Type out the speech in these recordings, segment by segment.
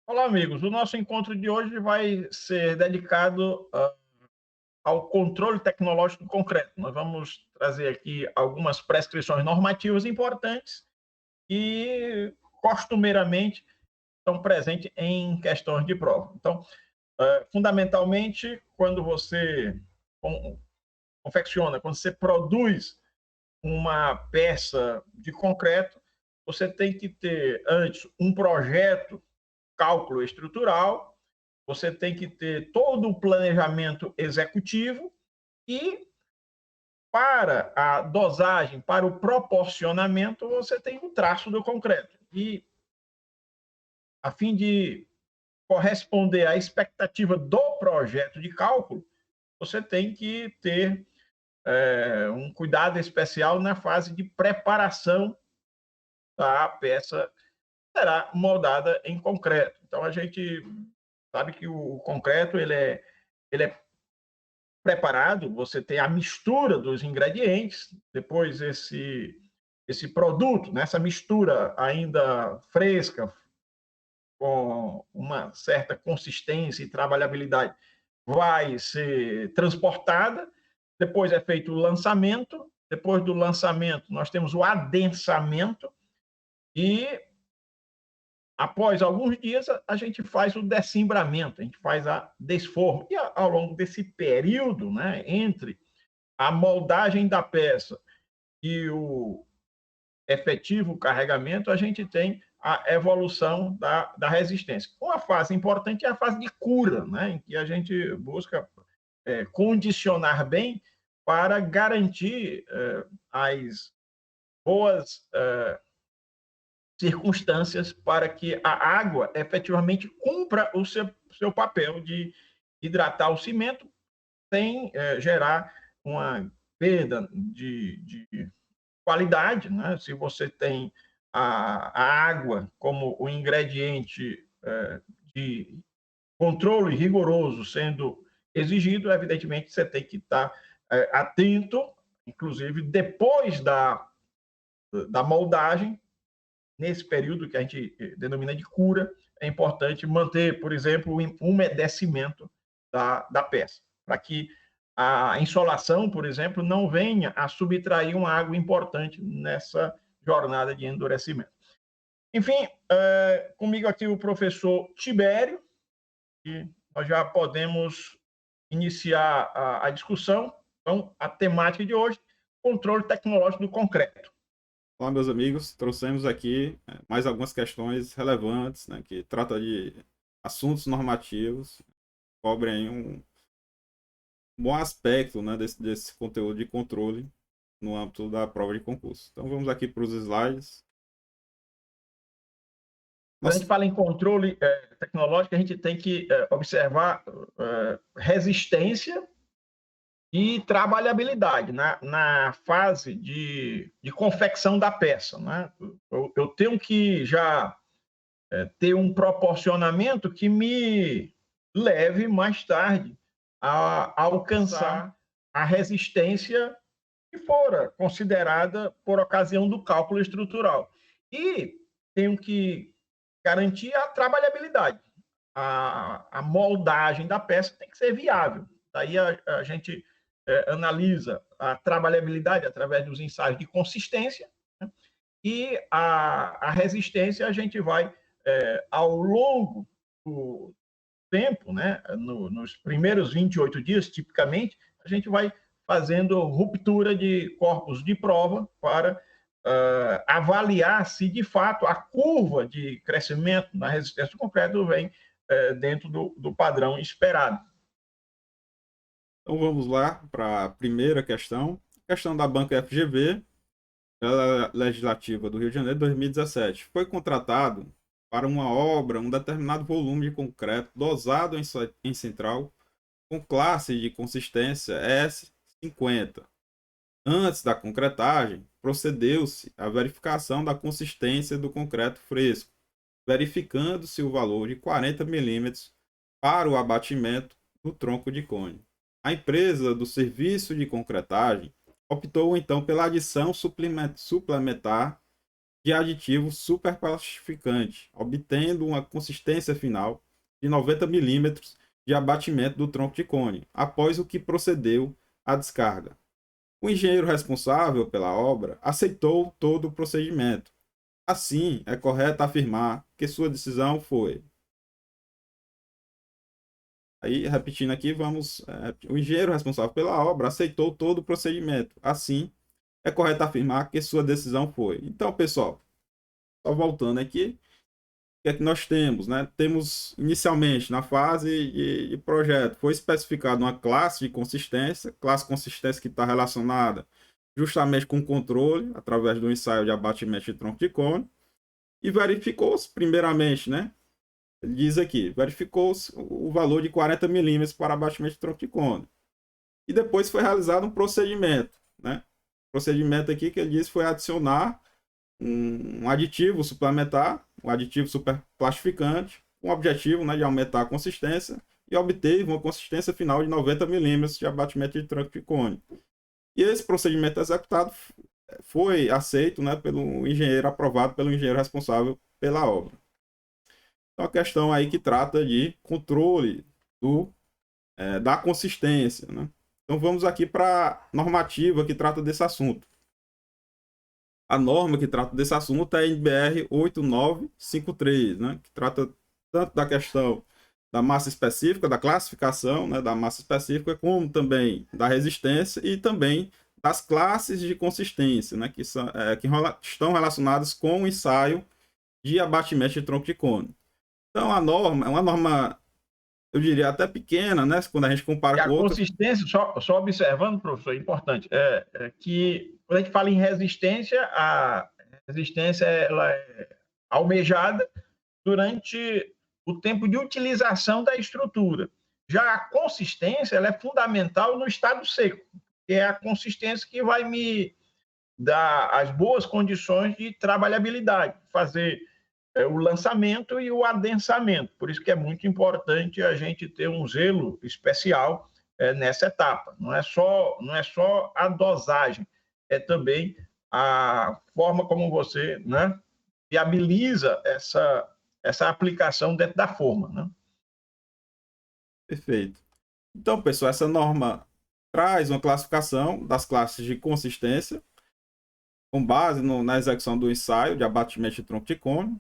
Olá, amigos. O nosso encontro de hoje vai ser dedicado ao controle tecnológico do concreto. Nós vamos trazer aqui algumas prescrições normativas importantes e, costumeiramente, estão presentes em questões de prova. Então, fundamentalmente, quando você confecciona, quando você produz uma peça de concreto, você tem que ter, antes, um projeto, cálculo estrutural. Você tem que ter todo o planejamento executivo e, para a dosagem, para o proporcionamento, você tem um traço do concreto. E, a fim de corresponder à expectativa do projeto de cálculo, você tem que ter um cuidado especial na fase de preparação da peça que será moldada em concreto. Então, a gente sabe que o concreto ele é preparado, você tem a mistura dos ingredientes, depois esse produto, nessa mistura ainda fresca, com uma certa consistência e trabalhabilidade, vai ser transportada, depois é feito o lançamento, depois do lançamento nós temos o adensamento e, após alguns dias, a gente faz o descimbramento, a gente faz a desforma. E, ao longo desse período, né, entre a moldagem da peça e o efetivo carregamento, a gente tem a evolução da resistência. Uma fase importante é a fase de cura, né, em que a gente busca condicionar bem para garantir as boas circunstâncias para que a água efetivamente cumpra o seu papel de hidratar o cimento sem gerar uma perda de qualidade, né? Se você tem a água como o ingrediente de controle rigoroso sendo exigido, evidentemente você tem que estar atento, inclusive depois da moldagem, nesse período que a gente denomina de cura, é importante manter, por exemplo, o umedecimento da peça, para que a insolação, por exemplo, não venha a subtrair uma água importante nessa jornada de endurecimento. Enfim, comigo aqui o professor Tibério, e nós já podemos iniciar a discussão. Então, a temática de hoje, controle tecnológico do concreto. Olá, meus amigos. Trouxemos aqui mais algumas questões relevantes, né, que trata de assuntos normativos, cobrem um bom aspecto, né, desse conteúdo de controle no âmbito da prova de concurso. Então, vamos aqui para os slides. Quando a gente Nossa, fala em controle tecnológico, a gente tem que observar resistência e trabalhabilidade na fase de confecção da peça. Né? Eu tenho que já ter um proporcionamento que me leve mais tarde a alcançar a resistência que fora considerada por ocasião do cálculo estrutural. E tenho que garantir a trabalhabilidade. A moldagem da peça tem que ser viável. Daí a gente analisa a trabalhabilidade através dos ensaios de consistência, né? E a resistência a gente vai, ao longo do tempo, né, nos primeiros 28 dias, tipicamente, a gente vai fazendo ruptura de corpos de prova para avaliar se, de fato, a curva de crescimento na resistência do concreto vem dentro do padrão esperado. então vamos lá para a primeira questão. Questão da Banca FGV, pela Legislativa do Rio de Janeiro, 2017. Foi contratado para uma obra um determinado volume de concreto dosado em central com classe de consistência S50. Antes da concretagem, procedeu-se à verificação da consistência do concreto fresco, verificando-se o valor de 40 milímetros para o abatimento do tronco de cone. A empresa do serviço de concretagem optou então pela adição suplementar de aditivo superplastificante, obtendo uma consistência final de 90 milímetros de abatimento do tronco de cone, após o que procedeu à descarga. O engenheiro responsável pela obra aceitou todo o procedimento. Assim, é correto afirmar que sua decisão foi. Aí, repetindo aqui, o engenheiro responsável pela obra aceitou todo o procedimento. Assim, é correto afirmar que sua decisão foi. Então, pessoal, só voltando aqui, o que é que nós temos, né? Temos, inicialmente, na fase de projeto, foi especificada uma classe de consistência que está relacionada justamente com o controle, através do ensaio de abatimento de tronco de cone, e verificou-se, primeiramente, né? Ele diz aqui, verificou-se o valor de 40 milímetros para abatimento de tronco de cone. E depois foi realizado um procedimento, né? O procedimento aqui que ele diz foi adicionar um aditivo suplementar, um aditivo superplastificante, com o objetivo, né, de aumentar a consistência, e obteve uma consistência final de 90 milímetros de abatimento de tronco de cone. E esse procedimento executado foi aceito, né, pelo engenheiro, aprovado pelo engenheiro responsável pela obra. Então, a questão aí que trata de controle da consistência, né? Então, vamos aqui para a normativa que trata desse assunto. A norma que trata desse assunto é a NBR 8953, né? Que trata tanto da questão da massa específica, da classificação, né, da massa específica, como também da resistência e também das classes de consistência, né, que estão relacionadas com o ensaio de abatimento de tronco de cone. Então, a norma é uma norma, eu diria, até pequena, né, quando a gente compara com outras. A consistência, só observando, professor, é importante, que quando a gente fala em resistência, a resistência ela é almejada durante o tempo de utilização da estrutura. Já a consistência ela é fundamental no estado seco, que é a consistência que vai me dar as boas condições de trabalhabilidade, fazer o lançamento e o adensamento. Por isso que é muito importante a gente ter um zelo especial nessa etapa. Não é só a dosagem, é também a forma como você, né, viabiliza essa aplicação dentro da forma, né? Perfeito. Então, pessoal, essa norma traz uma classificação das classes de consistência com base na execução do ensaio de abatimento de tronco de cone.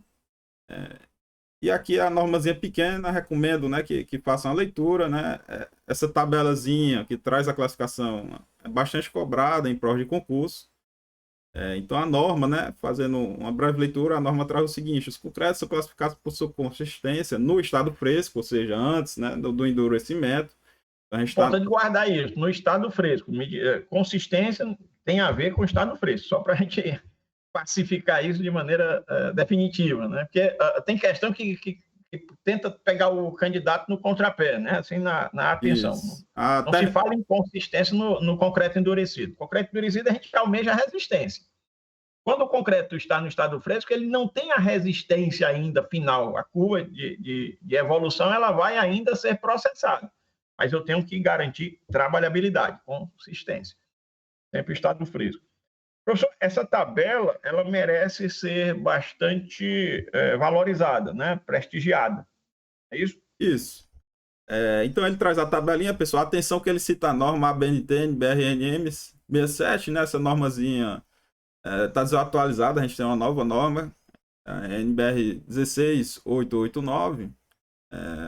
E aqui a normazinha pequena, recomendo, né, que façam a leitura, né? Essa tabelazinha que traz a classificação é bastante cobrada em prova de concurso. Então a norma, né, fazendo uma breve leitura, a norma traz o seguinte: os concretos são classificados por sua consistência no estado fresco, ou seja, antes, né, do endurecimento. Então, a gente importante guardar isso, no estado fresco. Consistência tem a ver com o estado fresco, só para a gente pacificar isso de maneira definitiva, né? Porque tem questão que tenta pegar o candidato no contrapé, né? Assim, na atenção. Não se fala em consistência no concreto endurecido. Concreto endurecido, a gente almeja a resistência. Quando o concreto está no estado fresco, ele não tem a resistência ainda final. A curva de evolução ela vai ainda ser processada. Mas eu tenho que garantir trabalhabilidade, consistência. Sempre estado fresco. Professor, essa tabela ela merece ser bastante valorizada, né? Prestigiada. É isso? Isso. Então ele traz a tabelinha, pessoal. Atenção que ele cita a norma ABNT, NBR-NM 67, né? Essa normazinha está desatualizada, a gente tem uma nova norma, NBR 16889.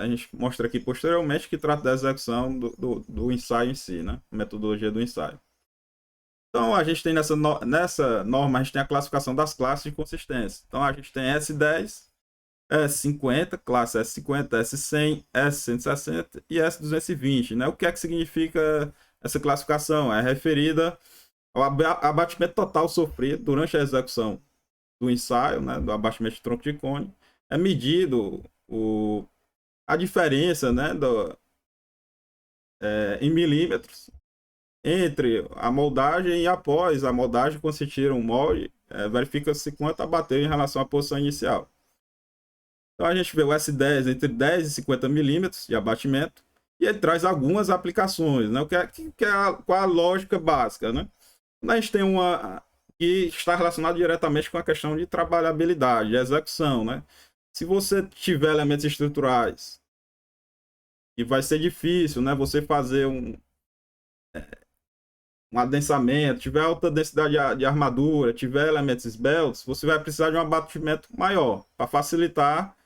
A gente mostra aqui posteriormente que trata da execução do ensaio em si, né? Metodologia do ensaio. Então, a gente tem nessa norma, a gente tem a classificação das classes de consistência. Então, a gente tem S10, S50, classe S50, S100, S160 e S220, né? O que é que significa essa classificação? É referida ao abatimento total sofrido durante a execução do ensaio, né? Do abatimento de tronco de cone. É medido a diferença, né? Em milímetros entre a moldagem e após a moldagem, quando se tira um molde, verifica-se quanto abateu em relação à posição inicial. Então a gente vê o S10 entre 10 e 50 milímetros de abatimento, e ele traz algumas aplicações, né? Qual é a lógica básica, né? Quando a gente tem que está relacionado diretamente com a questão de trabalhabilidade, de execução, né? Se você tiver elementos estruturais, e vai ser difícil, né, você fazer um adensamento, tiver alta densidade de armadura, tiver elementos esbeltos, você vai precisar de um abatimento maior para facilitar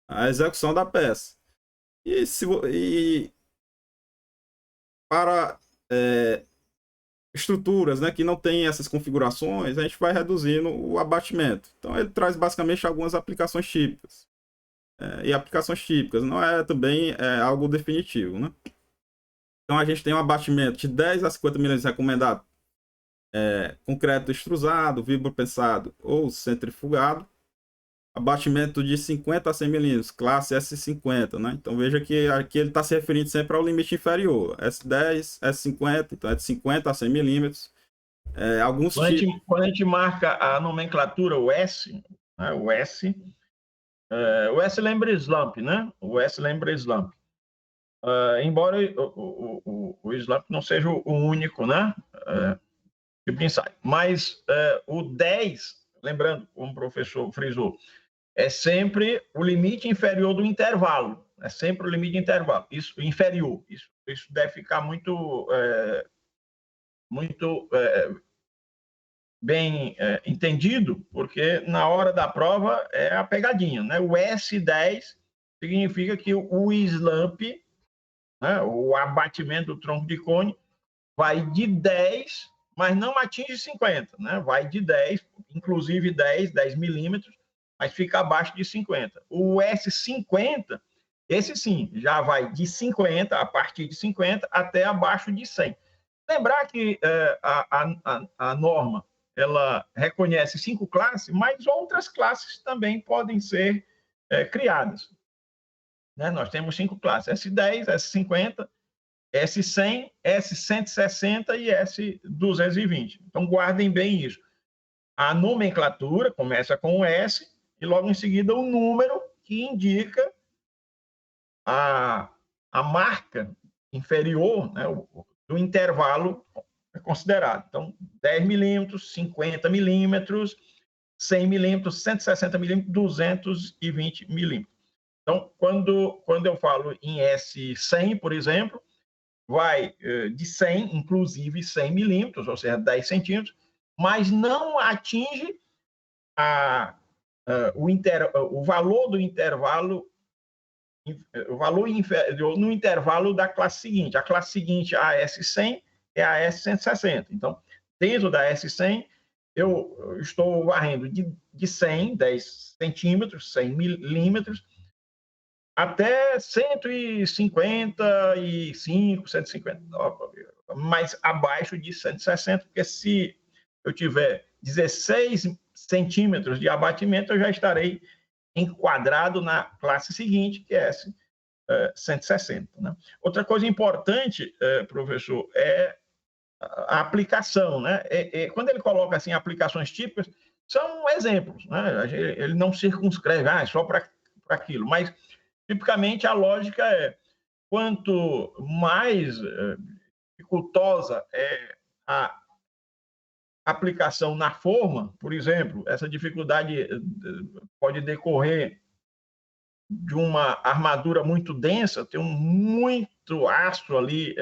a execução da peça. E para estruturas, né, que não tem essas configurações, a gente vai reduzindo o abatimento. Então ele traz basicamente algumas aplicações típicas. E aplicações típicas, não é também algo definitivo, né? Então a gente tem um abatimento de 10 a 50 milímetros recomendado, concreto extrusado, vibropensado ou centrifugado. Abatimento de 50 a 100 milímetros, classe S50, né? Então veja que aqui ele está se referindo sempre ao limite inferior, S10, S50, então é de 50 a 100 milímetros. Quando a gente marca a nomenclatura, o S, né? O S lembra slump, né? O S lembra slump. Embora o slump não seja o único, né? Tipo de ensaio. Mas o 10, lembrando, como o professor frisou, é sempre o limite inferior do intervalo. É sempre o limite de intervalo. Isso inferior. Isso deve ficar muito bem entendido, porque na hora da prova é a pegadinha, né? O S10 significa que o slump, né, o abatimento do tronco de cone, vai de 10, mas não atinge 50, né? Vai de 10, inclusive 10 milímetros, mas fica abaixo de 50. O S50, esse sim, já vai de 50, a partir de 50, até abaixo de 100. Lembrar que a norma, ela reconhece 5 classes, mas outras classes também podem ser criadas. Né? Nós temos 5 classes, S10, S50, S100, S160 e S220. Então, guardem bem isso. A nomenclatura começa com o S e logo em seguida o número que indica a marca inferior, né, do intervalo considerado. Então, 10 milímetros, 50 milímetros, 100 milímetros, 160 milímetros, 220 milímetros. Então, quando eu falo em S100, por exemplo, vai de 100, inclusive 100 milímetros, ou seja, 10 centímetros, mas não atinge o valor do intervalo, o valor inferior no intervalo da classe seguinte. A classe seguinte, a S100, é a S160. Então, dentro da S100, eu estou varrendo de 100, 10 centímetros, 100 milímetros, até 155, 150, mas abaixo de 160, porque se eu tiver 16 centímetros de abatimento, eu já estarei enquadrado na classe seguinte, que é 160. Né? Outra coisa importante, professor, é a aplicação. Né? Quando ele coloca assim, aplicações típicas, são exemplos. Né? Ele não circunscreve, só para aquilo, mas tipicamente, a lógica é quanto mais dificultosa é a aplicação na forma, por exemplo, essa dificuldade pode decorrer de uma armadura muito densa, tem muito aço ali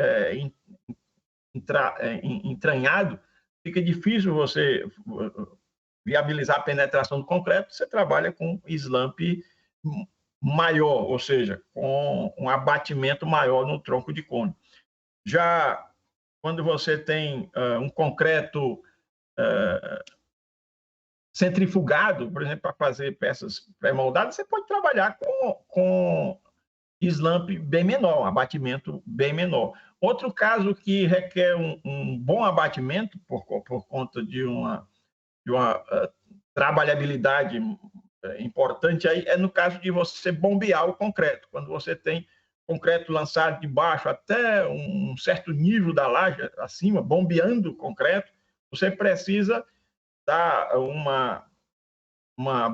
entranhado, fica difícil você viabilizar a penetração do concreto, você trabalha com slump maior, ou seja, com um abatimento maior no tronco de cone. Já quando você tem um concreto centrifugado, por exemplo, para fazer peças pré-moldadas, você pode trabalhar com slump bem menor, um abatimento bem menor. Outro caso que requer um bom abatimento por conta de uma trabalhabilidade importante aí é no caso de você bombear o concreto. Quando você tem concreto lançado de baixo até um certo nível da laje acima, bombeando o concreto, você precisa dar uma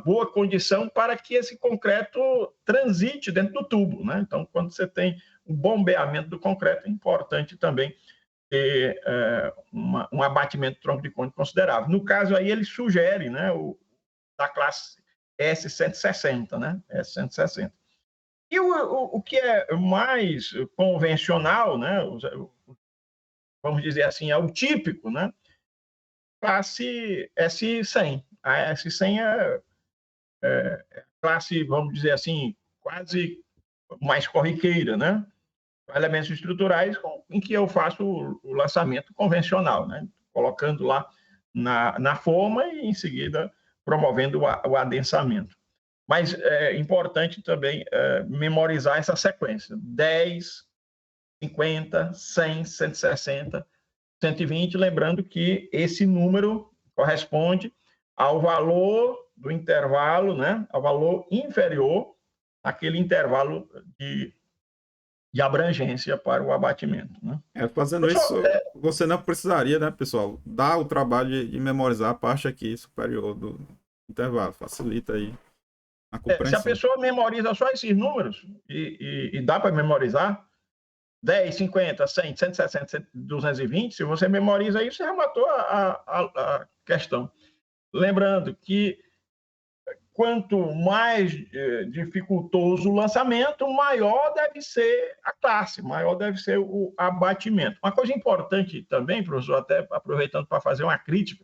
boa condição para que esse concreto transite dentro do tubo. Né? Então, quando você tem o bombeamento do concreto, é importante também ter um abatimento do tronco de cone considerável. No caso aí, ele sugere, né, da classe S160, né, S160. E o que é mais convencional, né, vamos dizer assim, é o típico, né, classe S100. A S100 é classe, vamos dizer assim, quase mais corriqueira, né? Elementos estruturais em que eu faço o lançamento convencional, né? Colocando lá na forma e, em seguida, promovendo o adensamento. Mas é importante também memorizar essa sequência: 10, 50, 100, 160, 120, lembrando que esse número corresponde ao valor do intervalo, né? Ao valor inferior àquele intervalo de abrangência para o abatimento, né? Fazendo isso, você não precisaria, né, pessoal, dar o trabalho de memorizar a parte aqui superior do intervalo. Facilita aí a compreensão. Se a pessoa memoriza só esses números, e dá para memorizar, 10, 50, 100, 160, 220, se você memoriza isso, você já matou a questão. Lembrando que quanto mais dificultoso o lançamento, maior deve ser a classe, maior deve ser o abatimento. Uma coisa importante também, professor, até aproveitando para fazer uma crítica,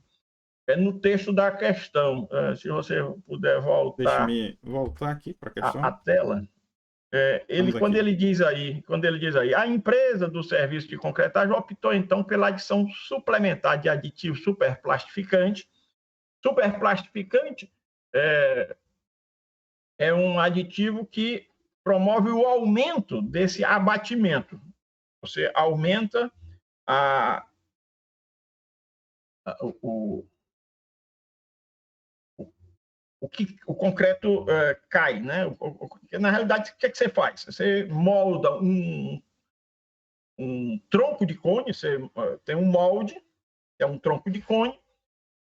é no texto da questão. Se você puder voltar... Deixa-me voltar aqui para a questão. A tela. Quando ele diz aí, a empresa do serviço de concretagem optou, então, pela adição suplementar de aditivo superplastificante. Superplastificante é um aditivo que promove o aumento desse abatimento. Você aumenta o concreto cai, né? Na realidade, o que você faz? Você molda um tronco de cone, você tem um molde, é um tronco de cone,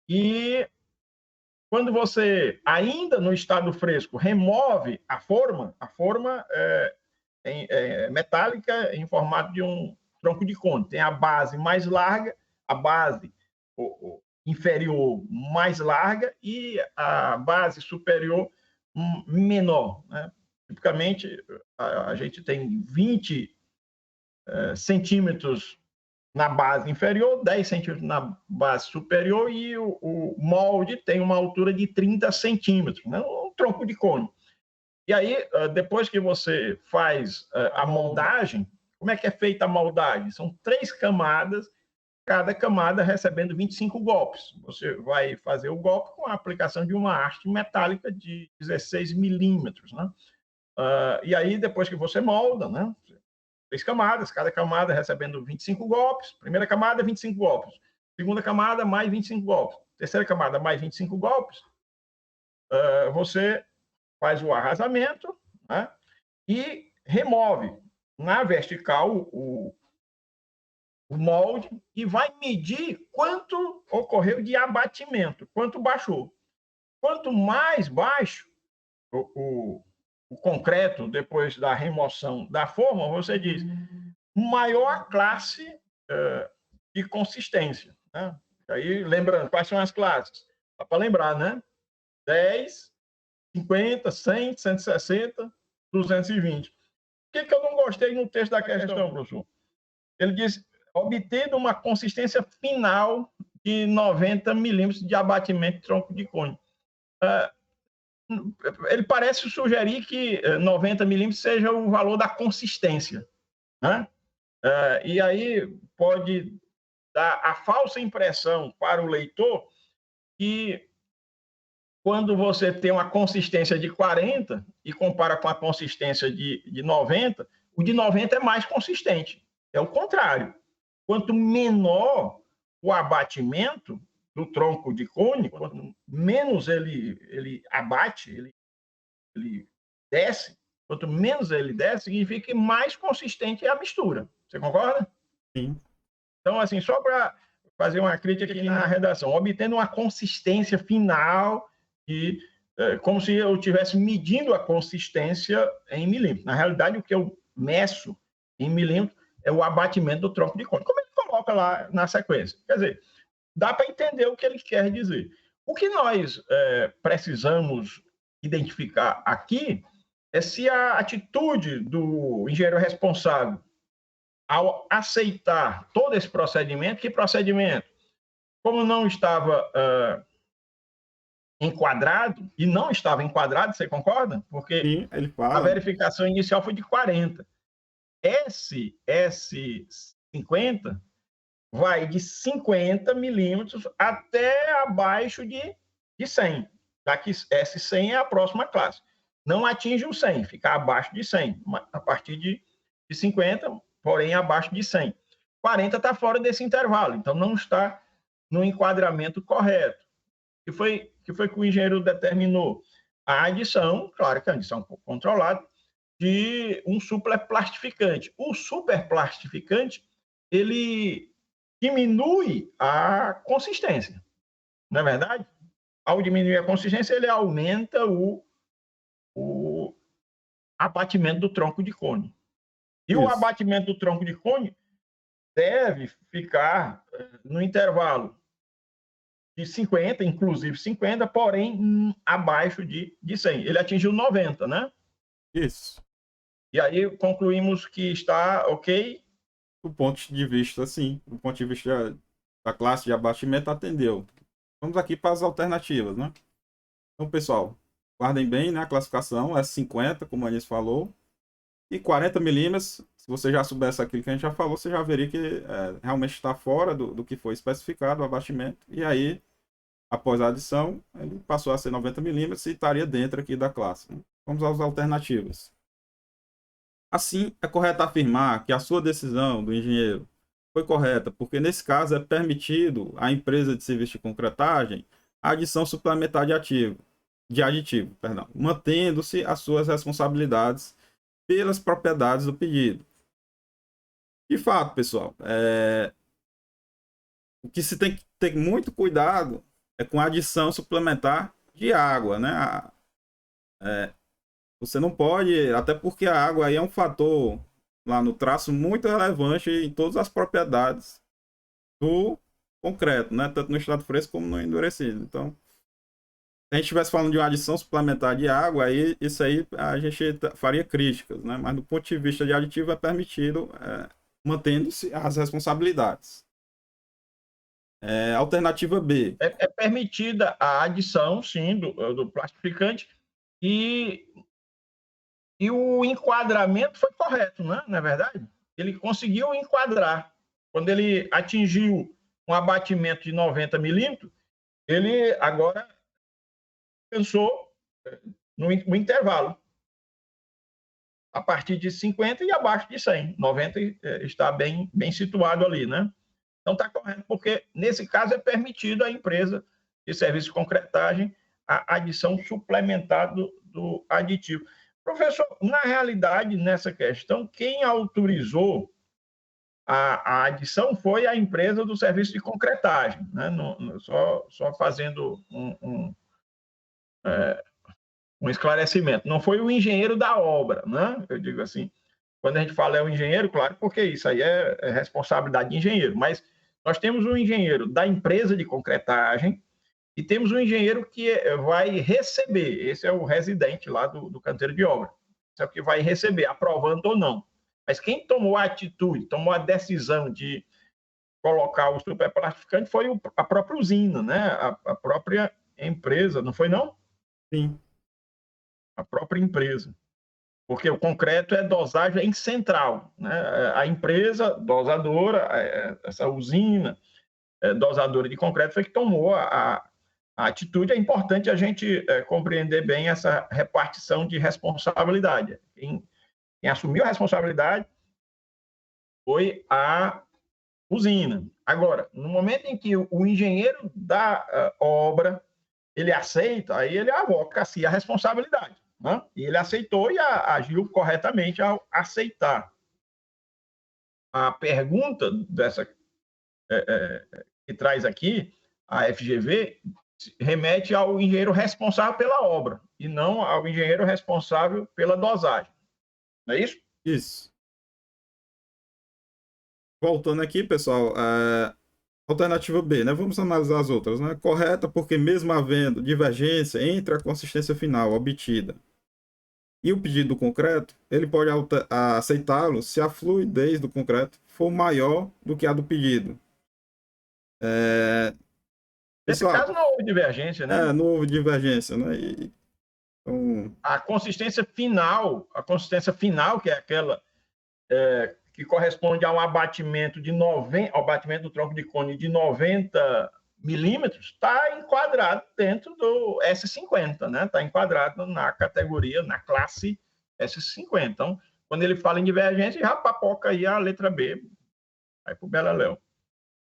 e quando você, ainda no estado fresco, remove a forma é metálica em formato de um tronco de cone. Tem a base mais larga, a base inferior mais larga e a base superior menor, né? Tipicamente, a gente tem 20 centímetros na base inferior, 10 centímetros na base superior e o molde tem uma altura de 30 centímetros, né? Um tronco de cone. E aí, depois que você faz a moldagem, como é que é feita a moldagem? São 3 camadas, cada camada recebendo 25 golpes. Você vai fazer o golpe com a aplicação de uma haste metálica de 16 milímetros, né? E aí, depois que você molda, né? 3 camadas, cada camada recebendo 25 golpes. Primeira camada, 25 golpes. Segunda camada, mais 25 golpes. Terceira camada, mais 25 golpes. Você faz o arrasamento, né? E remove na vertical o molde e vai medir quanto ocorreu de abatimento, quanto baixou. Quanto mais baixo o concreto, depois da remoção da forma, você diz, maior a classe de consistência, né? Aí, lembrando, quais são as classes? Dá para lembrar, né? 10, 50, 100, 160, 220. O que eu não gostei no texto da questão, professor? Ele diz, obtendo uma consistência final de 90 milímetros de abatimento de tronco de cone. Ele parece sugerir que 90 milímetros seja o valor da consistência, né? E aí pode dar a falsa impressão para o leitor que quando você tem uma consistência de 40 e compara com a consistência de 90, o de 90 é mais consistente. É o contrário. Quanto menor o abatimento do tronco de cone, quanto menos ele abate, ele desce, quanto menos ele desce, significa que mais consistente é a mistura. Você concorda? Sim. Então, assim, só para fazer uma crítica aqui na redação, obtendo uma consistência final, como se eu estivesse medindo a consistência em milímetros. Na realidade, o que eu meço em milímetros é o abatimento do tronco de cone. Como ele coloca coloca lá na sequência. Quer dizer, dá para entender o que ele quer dizer. O que nós precisamos identificar aqui é se a atitude do engenheiro responsável ao aceitar todo esse procedimento, que procedimento? Como não estava enquadrado, e não estava enquadrado, você concorda? Porque Sim, ele a fala. verificação inicial foi de 40. S50 vai de 50 milímetros até abaixo de 100. Já que S100 é a próxima classe. Não atinge o 100, fica abaixo de 100, a partir de 50, porém abaixo de 100. 40 está fora desse intervalo, então não está no enquadramento correto. Que foi que o engenheiro determinou? A adição, claro que é a adição controlada, de um superplastificante. O superplastificante, ele diminui a consistência, não é verdade? Ao diminuir a consistência, ele aumenta o abatimento do tronco de cone. E o Isso. abatimento do tronco de cone deve ficar no intervalo de 50, inclusive 50, porém abaixo de 100. Ele atingiu 90, né? Isso. E aí concluímos que está ok. Do ponto de vista, sim, do ponto de vista da classe de abatimento, atendeu. Vamos aqui para as alternativas, né? Então, pessoal, guardem bem, né? A classificação é 50, como a Anis falou, e 40 milímetros. Se você já soubesse aquilo que a gente já falou, você já veria que realmente está fora do que foi especificado, o abatimento. E aí, após a adição, ele passou a ser 90 milímetros e estaria dentro aqui da classe, né? Vamos às alternativas. Assim, é correto afirmar que a sua decisão do engenheiro foi correta, porque nesse caso é permitido à empresa de serviço de concretagem a adição suplementar de aditivo, perdão, mantendo-se as suas responsabilidades pelas propriedades do pedido. De fato, pessoal, o que se tem que ter muito cuidado é com a adição suplementar de água, né? Você não pode, até porque a água aí é um fator lá no traço muito relevante em todas as propriedades do concreto, né? Tanto no estado fresco como no endurecido. Então, se a gente estivesse falando de uma adição suplementar de água, aí isso aí a gente faria críticas, né? Mas do ponto de vista de aditivo é permitido, mantendo-se as responsabilidades. Alternativa B. É permitida a adição, sim, do plastificante e o enquadramento foi correto, né? Não é verdade? Ele conseguiu enquadrar. Quando ele atingiu um abatimento de 90 milímetros, ele agora pensou no intervalo, a partir de 50 e abaixo de 100. 90 está bem situado ali, né? Então está correto, porque nesse caso é permitido à empresa de serviço de concretagem a adição suplementar do aditivo. Professor, na realidade, nessa questão, quem autorizou a adição foi a empresa do serviço de concretagem, né? Só fazendo um esclarecimento. Não foi o engenheiro da obra, né? Eu digo assim, quando a gente fala é o engenheiro, claro, porque isso aí é responsabilidade de engenheiro, mas nós temos um engenheiro da empresa de concretagem e temos um engenheiro que vai receber, esse é o residente lá do canteiro de obra, esse é o que vai receber, aprovando ou não. Mas quem tomou a atitude, tomou a decisão de colocar o superplastificante foi a própria usina, né? A própria empresa, não foi não? Sim. A própria empresa. Porque o concreto é dosagem em central, né? A empresa dosadora, essa usina dosadora de concreto foi que tomou a atitude. É importante a gente compreender bem essa repartição de responsabilidade. Quem assumiu a responsabilidade foi a usina. Agora, no momento em que o engenheiro da obra ele aceita, aí ele avoca a responsabilidade, né? E ele aceitou e agiu corretamente ao aceitar. A pergunta dessa que traz aqui, a FGV, remete ao engenheiro responsável pela obra e não ao engenheiro responsável pela dosagem. Não é isso? Isso. Voltando aqui, pessoal, alternativa B, né? Vamos analisar as outras, né? Correta, porque mesmo havendo divergência entre a consistência final obtida e o pedido concreto, ele pode aceitá-lo se a fluidez do concreto for maior do que a do pedido. Nesse Pessoal, caso, não houve divergência, né? não houve divergência, né? Então, A consistência final, que é aquela que corresponde a um abatimento de 90, ao abatimento do tronco de cone de 90 milímetros, está enquadrado dentro do S50, né? Está enquadrado na categoria, na classe S50. Então, quando ele fala em divergência, já papoca aí a letra B, vai para o Beleléu.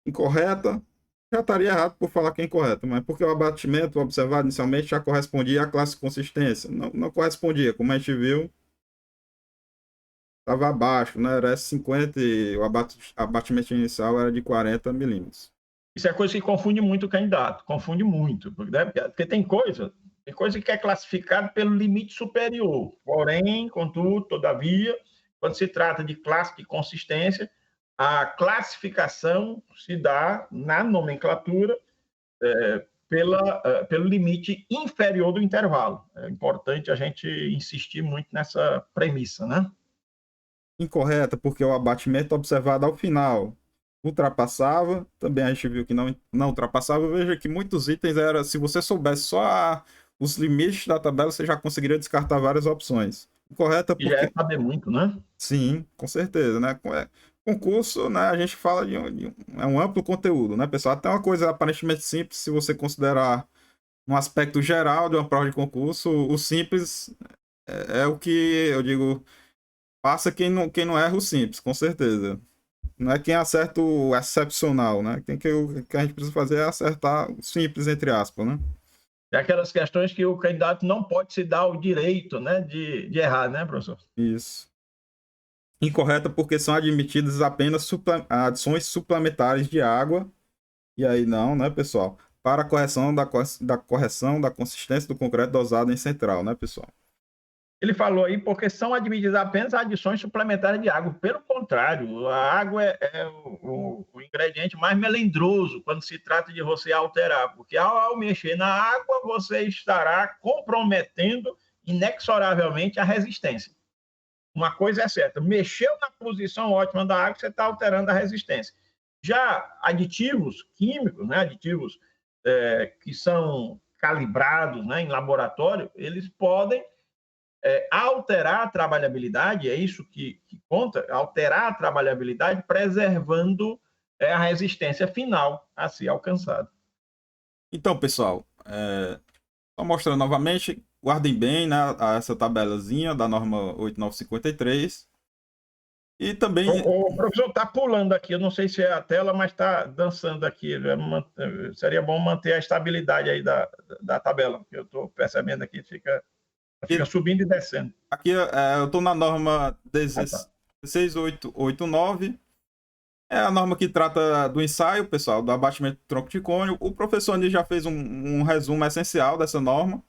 incorreta, já estaria errado por falar que é incorreta, mas porque o abatimento observado inicialmente já correspondia à classe de consistência. Não correspondia, como a gente viu, estava abaixo, né? Era S50 e o abatimento inicial era de 40 milímetros. Isso é coisa que confunde muito o candidato, confunde muito, né? Porque tem coisa que é classificada pelo limite superior. Porém, contudo, todavia, quando se trata de classe de consistência, a classificação se dá na nomenclatura pelo limite inferior do intervalo. É importante a gente insistir muito nessa premissa, né? Incorreta, porque o abatimento observado ao final ultrapassava, também a gente viu que não ultrapassava. Veja que muitos itens era, se você soubesse só os limites da tabela, você já conseguiria descartar várias opções. Incorreta E já porque... é saber muito, né? Sim, com certeza, né? Concurso, né? A gente fala é um amplo conteúdo, né, pessoal? Até uma coisa aparentemente simples, se você considerar um aspecto geral de uma prova de concurso, o simples é o que eu digo, passa quem não erra o simples, com certeza. Não é quem acerta o excepcional, né? O que a gente precisa fazer é acertar o simples, entre aspas, né? É aquelas questões que o candidato não pode se dar o direito, né, de errar, né, professor? Isso. Incorreta porque são admitidas apenas adições suplementares de água. E aí não, né, pessoal? Para a correção da consistência do concreto dosado em central, né, pessoal? Ele falou aí porque são admitidas apenas adições suplementares de água. Pelo contrário, a água é o ingrediente mais melindroso quando se trata de você alterar, porque ao mexer na água, você estará comprometendo inexoravelmente a resistência. Uma coisa é certa, mexeu na posição ótima da água, você está alterando a resistência. Já aditivos químicos, né, aditivos que são calibrados, né, em laboratório, eles podem alterar a trabalhabilidade, é isso que conta, alterar a trabalhabilidade, preservando a resistência final a ser alcançada. Então, pessoal, só mostrando novamente, guardem bem, né, essa tabelazinha da norma 8953. E também... O professor está pulando aqui, eu não sei se é a tela, mas está dançando aqui. Seria bom manter a estabilidade aí da tabela, que eu estou percebendo aqui, fica subindo e descendo. Aqui eu estou na norma 16889. É a norma que trata do ensaio, pessoal, do abatimento do tronco de cone. O professor Anísio já fez um resumo essencial dessa norma.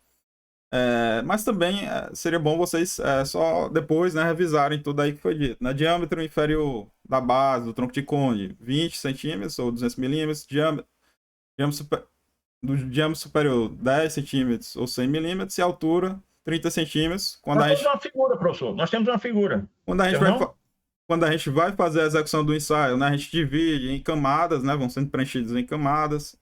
Mas também seria bom vocês só depois, né, revisarem tudo aí que foi dito. Diâmetro inferior da base do tronco de cone, 20 centímetros ou 200 milímetros. Diâmetro do diâmetro superior, 10 centímetros ou 100 milímetros. E altura, 30 centímetros. Nós temos uma figura, professor. Nós temos uma figura. Quando a gente vai fazer a execução do ensaio, né, a gente divide em camadas, né, vão sendo preenchidos em camadas.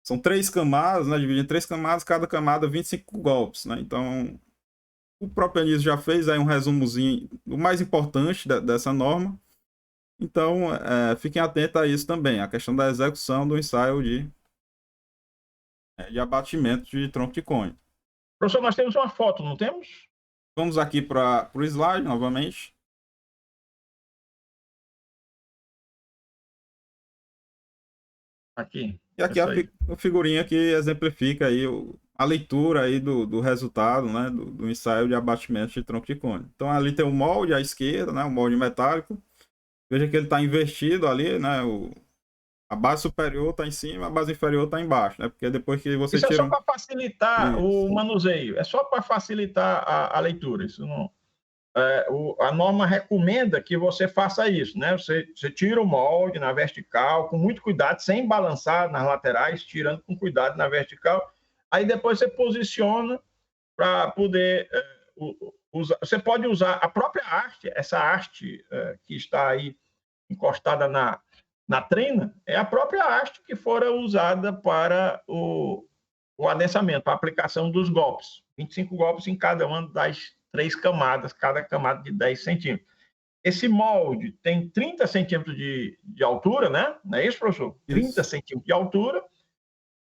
São 3 camadas, né? Dividido em 3 camadas, cada camada 25 golpes, né? Então, o próprio Anísio já fez aí um resumozinho do mais importante dessa norma. Então, fiquem atentos a isso também, a questão da execução do ensaio de abatimento de tronco de cone. Professor, nós temos uma foto, não temos? Vamos aqui para o slide novamente. Aqui. E aqui a figurinha que exemplifica aí a leitura aí do resultado, né, do ensaio de abatimento de tronco de cone. Então ali tem o molde à esquerda, né, o molde metálico. Veja que ele está invertido ali, né, a base superior está em cima, a base inferior está embaixo, né, porque depois que você tira... Isso é só para facilitar o manuseio, é só para facilitar a leitura, isso não... a norma recomenda que você faça isso, né? Você tira o molde na vertical, com muito cuidado, sem balançar nas laterais, tirando com cuidado na vertical. Aí depois você posiciona para poder usar. Você pode usar a própria haste, essa haste que está aí encostada na trina, é a própria haste que fora usada para o adensamento, para a aplicação dos golpes. 25 golpes em cada uma das 3 camadas, cada camada de 10 centímetros. Esse molde tem 30 centímetros de altura, né? Não é isso, professor? Isso. 30 centímetros de altura.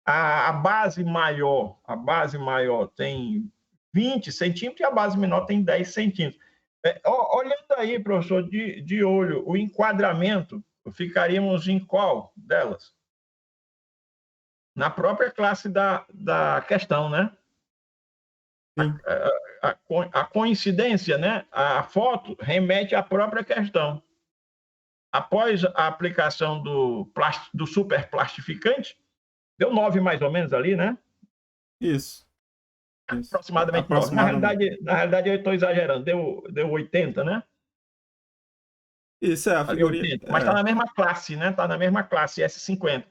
A base maior tem 20 centímetros e a base menor tem 10 centímetros. Olhando aí, professor, de olho, o enquadramento, ficaríamos em qual delas? Na própria classe da questão, né? A coincidência, né? A foto remete à própria questão. Após a aplicação do superplastificante, deu 9 mais ou menos ali, né? Isso. Aproximadamente 9. Na realidade, eu estou exagerando, deu 80, né? Isso é a figurinha. Mas está na mesma classe, né? Está na mesma classe, S50.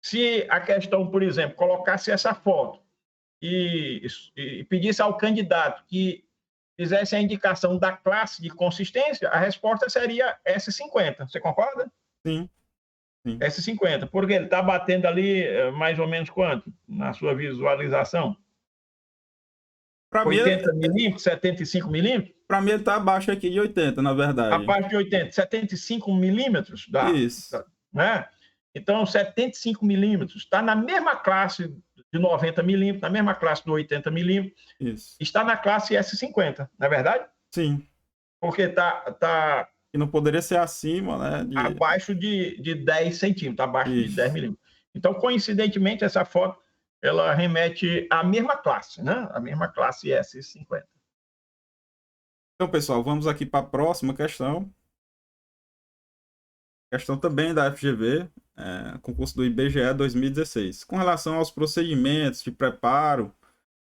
Se a questão, por exemplo, colocasse essa foto e pedisse ao candidato que fizesse a indicação da classe de consistência, a resposta seria S50. Você concorda? Sim. S50. Porque ele está batendo ali mais ou menos quanto na sua visualização? 80 milímetros, 75 milímetros? Para mim, ele está abaixo aqui de 80, na verdade. Abaixo de 80, 75 milímetros? Isso. Né? Então, 75 milímetros está na mesma classe de 90 milímetros, na mesma classe do 80 milímetros. Isso. Está na classe S50, não é verdade? Sim. Porque está... E não poderia ser acima, né? Abaixo de 10 centímetros, abaixo de 10 milímetros. Então, coincidentemente, essa foto ela remete à mesma classe, né? A mesma classe S50. Então, pessoal, vamos aqui para a próxima questão. Questão também da FGV, concurso do IBGE 2016. Com relação aos procedimentos de preparo,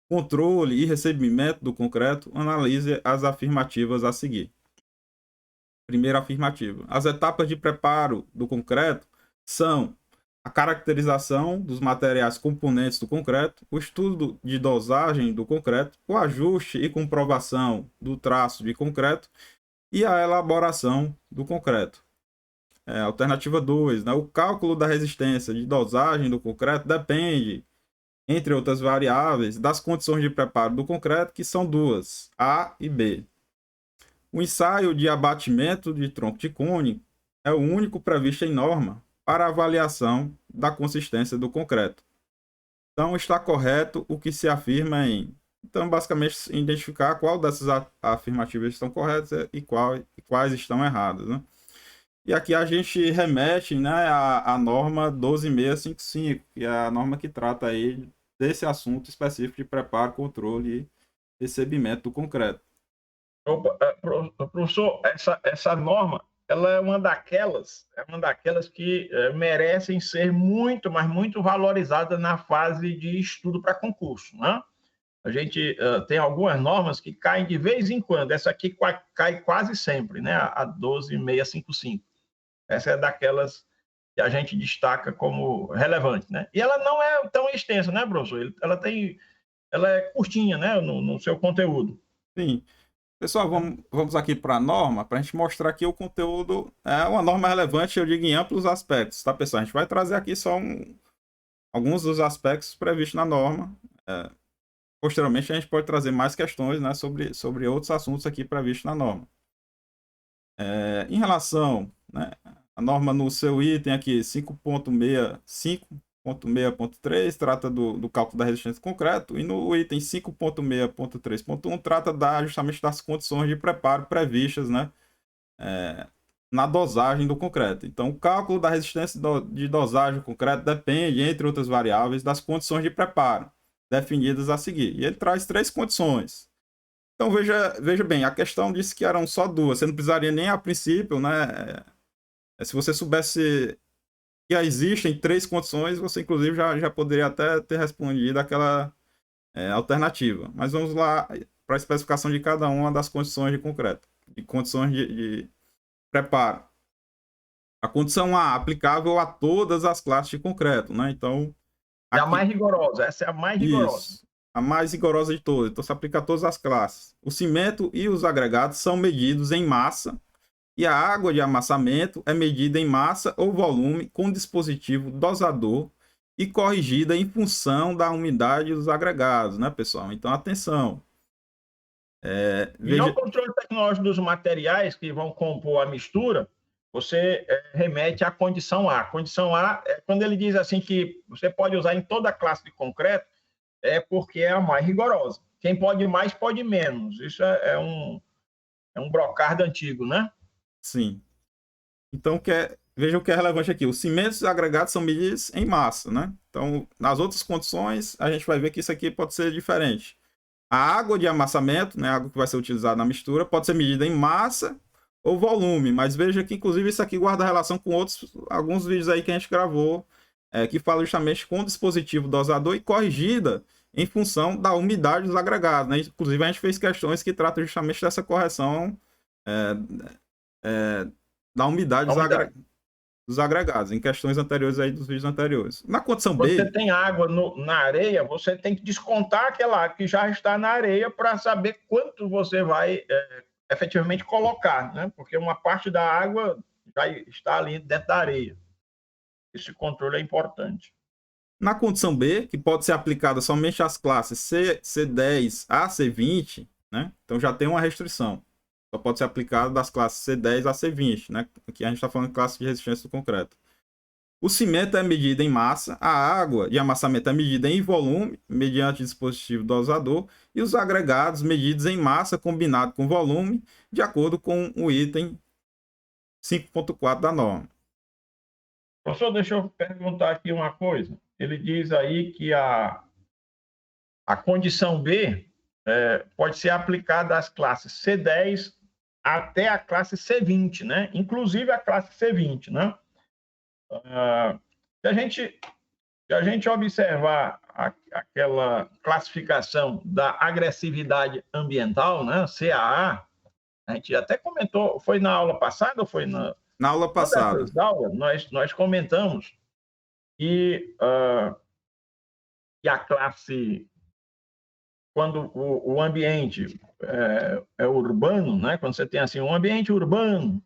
controle e recebimento do concreto, analise as afirmativas a seguir. Primeira afirmativa. As etapas de preparo do concreto são a caracterização dos materiais componentes do concreto, o estudo de dosagem do concreto, o ajuste e comprovação do traço de concreto e a elaboração do concreto. Alternativa 2. O cálculo da resistência de dosagem do concreto depende, entre outras variáveis, das condições de preparo do concreto, que são duas, A e B. O ensaio de abatimento de tronco de cone é o único previsto em norma para avaliação da consistência do concreto. Então, está correto o que se afirma em... Então, basicamente, identificar qual dessas afirmativas estão corretas e quais estão erradas, né? E aqui a gente remete, né, à norma 12655, que é a norma que trata aí desse assunto específico de preparo, controle e recebimento do concreto. Professor, essa norma ela é uma daquelas que merecem ser muito, mas muito valorizadas na fase de estudo para concurso, né? A gente tem algumas normas que caem de vez em quando. Essa aqui cai quase sempre, né? A 12655. Essa é daquelas que a gente destaca como relevante, né? E ela não é tão extensa, né, professor? Ela é curtinha, né, no seu conteúdo. Sim. Pessoal, vamos aqui para a norma, para a gente mostrar que o conteúdo é uma norma relevante, eu digo, em amplos aspectos, tá, pessoal? A gente vai trazer aqui só alguns dos aspectos previstos na norma. Posteriormente, a gente pode trazer mais questões, né, sobre outros assuntos aqui previstos na norma. Em relação, né, a norma no seu item aqui, 5.6.3, trata do cálculo da resistência do concreto, e no item 5.6.3.1 trata justamente das condições de preparo previstas, né, na dosagem do concreto. Então, o cálculo da resistência de dosagem do concreto depende, entre outras variáveis, das condições de preparo definidas a seguir. E ele traz 3 condições. Então, veja bem, a questão disse que eram só 2. Você não precisaria nem a princípio, né? Se você soubesse que existem 3 condições, você inclusive já poderia até ter respondido aquela alternativa. Mas vamos lá a especificação de cada uma das condições de concreto, de condições de preparo. A condição A, aplicável a todas as classes de concreto, né? Então, é a mais rigorosa, essa é a mais rigorosa. Isso, a mais rigorosa de todas. Então, se aplica a todas as classes. O cimento e os agregados são medidos em massa e a água de amassamento é medida em massa ou volume com dispositivo dosador e corrigida em função da umidade dos agregados, né, pessoal? Então, atenção. E ao controle tecnológico dos materiais que vão compor a mistura, você remete à condição A. A condição A é quando ele diz assim que você pode usar em toda a classe de concreto, é porque é a mais rigorosa. Quem pode mais, pode menos. Isso é um brocardo antigo, né? Sim. Então, veja o que é relevante aqui. Os cimentos agregados são medidos em massa, né? Então, nas outras condições, a gente vai ver que isso aqui pode ser diferente. A água de amassamento, né, a água que vai ser utilizada na mistura, pode ser medida em massa ou volume, mas veja que, inclusive, isso aqui guarda relação com alguns vídeos aí que a gente gravou, que fala justamente com o dispositivo dosador e corrigida em função da umidade dos agregados, né? Inclusive, a gente fez questões que tratam justamente dessa correção da umidade dos agregados, em questões anteriores aí dos vídeos anteriores. Na condição B... Quando você tem água na areia, você tem que descontar aquela água que já está na areia para saber quanto você vai efetivamente colocar, né? Porque uma parte da água já está ali dentro da areia. Esse controle é importante. Na condição B, que pode ser aplicada somente às classes C10 a C20, né? Então já tem uma restrição. Só pode ser aplicado das classes C10 a C20, né? Aqui a gente está falando de classe de resistência do concreto. O cimento é medido em massa, a água de amassamento é medida em volume, mediante dispositivo dosador, e os agregados medidos em massa combinado com volume, de acordo com o item 5.4 da norma. Professor, deixa eu perguntar aqui uma coisa. Ele diz aí que a condição B pode ser aplicada às classes C10 até a classe C20, né? Inclusive a classe C20, né? Se a gente observar aquela classificação da agressividade ambiental, né? CAA, a gente até comentou, foi na aula passada ou foi na aula passada? Nós comentamos que a classe, quando o ambiente é urbano, né? Quando você tem assim um ambiente urbano,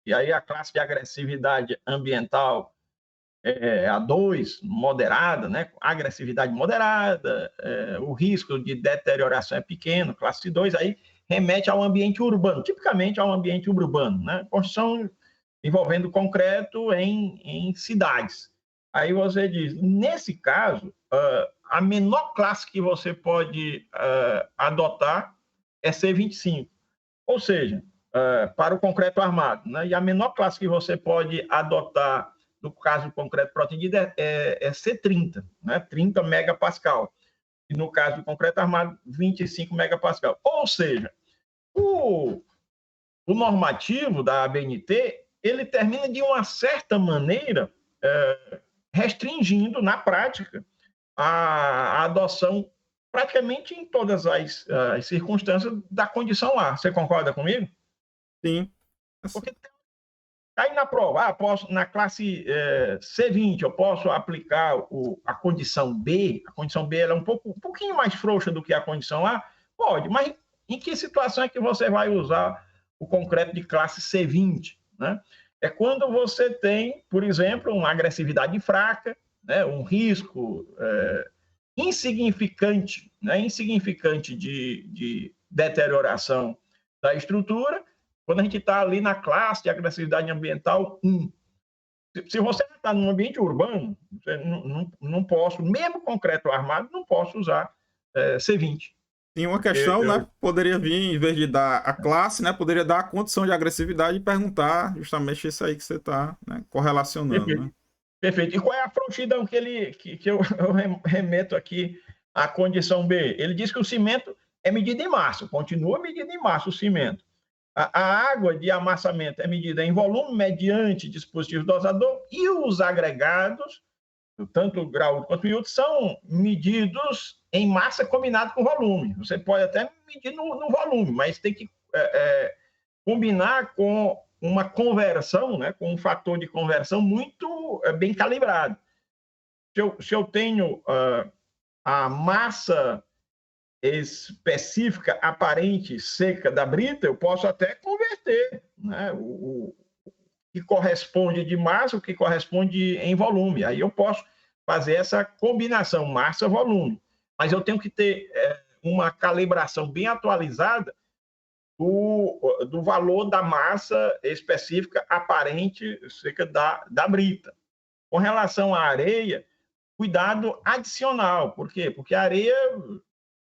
e aí a classe de agressividade ambiental é a 2, moderada, né? Agressividade moderada, o risco de deterioração é pequeno, classe 2, aí remete ao ambiente urbano, tipicamente ao ambiente urbano, né? Construção envolvendo concreto em cidades. Aí você diz, nesse caso, a menor classe que você pode adotar é C25, ou seja, para o concreto armado, né? E a menor classe que você pode adotar no caso do concreto protendido é C30, né? 30 megapascal. E no caso do concreto armado, 25 megapascal. Ou seja, o normativo da ABNT, ele termina de uma certa maneira restringindo, na prática, a adoção praticamente em todas as circunstâncias da condição A. Você concorda comigo? Sim. Porque aí na prova, na classe C20, eu posso aplicar a condição B. A condição B ela é um pouquinho mais frouxa do que a condição A? Pode, mas em que situação é que você vai usar o concreto de classe C20? Né? É quando você tem, por exemplo, uma agressividade fraca, né? Um risco insignificante, né? Insignificante de deterioração da estrutura, quando a gente está ali na classe de agressividade ambiental 1. Se você está num ambiente urbano, você não posso, mesmo concreto armado, não posso usar C20. Sim, uma questão, né? Poderia vir, em vez de dar a classe, né? Poderia dar a condição de agressividade e perguntar justamente isso aí que você está, né, correlacionando. Perfeito. Né? Perfeito. E qual é a frouxidão que eu remeto aqui à condição B? Ele diz que o cimento é medido em massa, continua medido em massa o cimento. A água de amassamento é medida em volume mediante dispositivo dosador e os agregados tanto graúdo quanto miúdo, são medidos em massa combinado com volume. Você pode até medir no volume, mas tem que combinar com uma conversão, né, com um fator de conversão muito bem calibrado. Se eu tenho a massa específica, aparente, seca da brita, eu posso até converter, né, o que corresponde de massa, o que corresponde em volume. Aí eu posso fazer essa combinação massa-volume. Mas eu tenho que ter uma calibração bem atualizada do valor da massa específica aparente seca da brita. Com relação à areia, cuidado adicional. Por quê? Porque a areia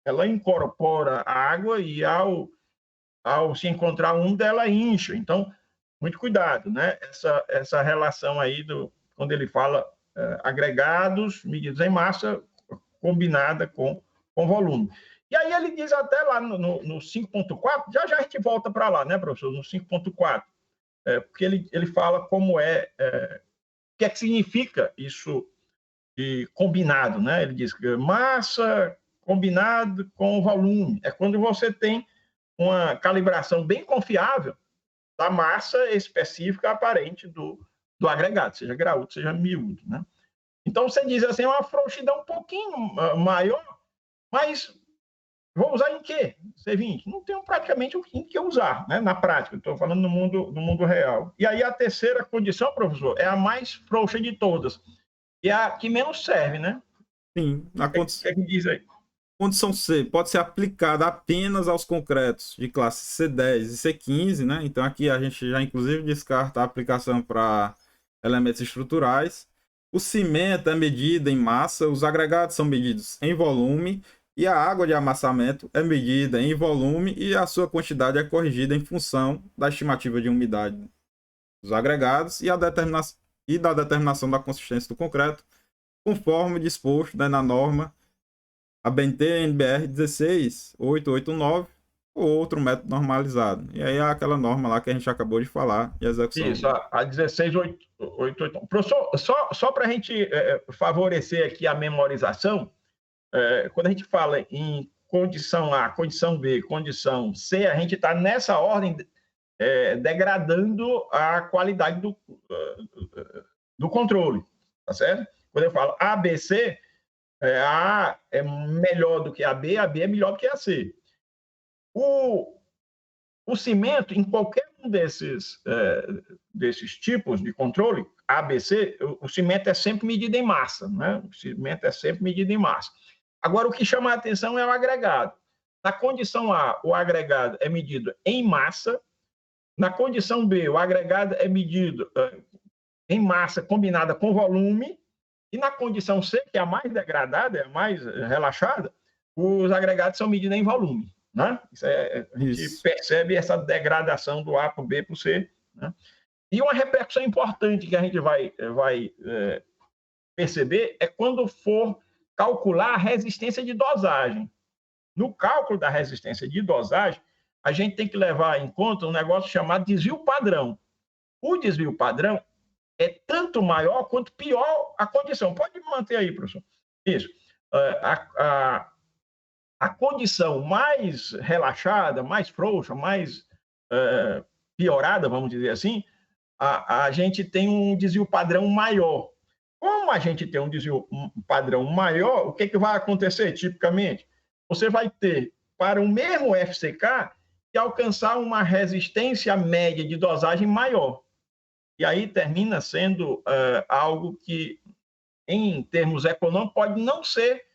ela incorpora a água e ao se encontrar úmida, ela incha. Então, muito cuidado, né? Essa relação aí quando ele fala agregados, medidos em massa, combinada com volume. E aí ele diz até lá no 5.4, já a gente volta para lá, né, professor? No 5.4, porque ele fala como o que é que significa isso de combinado, né? Ele diz que massa combinado com volume. É quando você tem uma calibração bem confiável da massa específica aparente do agregado, seja graúdo, seja miúdo, né? Então, você diz assim, uma frouxidão um pouquinho maior, mas vou usar em quê? C20? Não tenho praticamente em que usar, né? Na prática, estou falando no mundo real. E aí a terceira condição, professor, é a mais frouxa de todas, e é a que menos serve, né? Sim, O que é que diz aí? Condição C pode ser aplicada apenas aos concretos de classe C10 e C15, né? Então aqui a gente já inclusive descarta a aplicação para elementos estruturais. O cimento é medido em massa, os agregados são medidos em volume e a água de amassamento é medida em volume e a sua quantidade é corrigida em função da estimativa de umidade dos agregados e da determinação da consistência do concreto, conforme disposto, né, na norma a BNT NBR 16889 ou outro método normalizado. E aí é aquela norma lá que a gente acabou de falar de execução. Isso, a 16889. Professor, só para a gente favorecer aqui a memorização, quando a gente fala em condição A, condição B, condição C, a gente está nessa ordem degradando a qualidade do controle, tá certo? Quando eu falo A, B, C, a A é melhor do que a B é melhor do que a C. O cimento, em qualquer um desses tipos de controle, A, B, C, o cimento é sempre medido em massa, né? O cimento é sempre medido em massa. Agora, o que chama a atenção é o agregado. Na condição A, o agregado é medido em massa. Na condição B, o agregado é medido em massa combinada com volume. E na condição C, que é a mais degradada, é a mais relaxada, os agregados são medidos em volume. Né? A gente percebe essa degradação do A para o B para o C. Né? E uma repercussão importante que a gente vai perceber é quando for calcular a resistência de dosagem. No cálculo da resistência de dosagem, a gente tem que levar em conta um negócio chamado desvio padrão. O desvio padrão é tanto maior quanto pior a condição. Pode manter aí, professor. Isso. A condição mais relaxada, mais frouxa, mais piorada, vamos dizer assim, a gente tem um desvio padrão maior. Como a gente tem um desvio padrão maior, o que vai acontecer tipicamente? Você vai ter, para o mesmo FCK, que alcançar uma resistência média de dosagem maior. E aí termina sendo algo que, em termos econômicos, pode não ser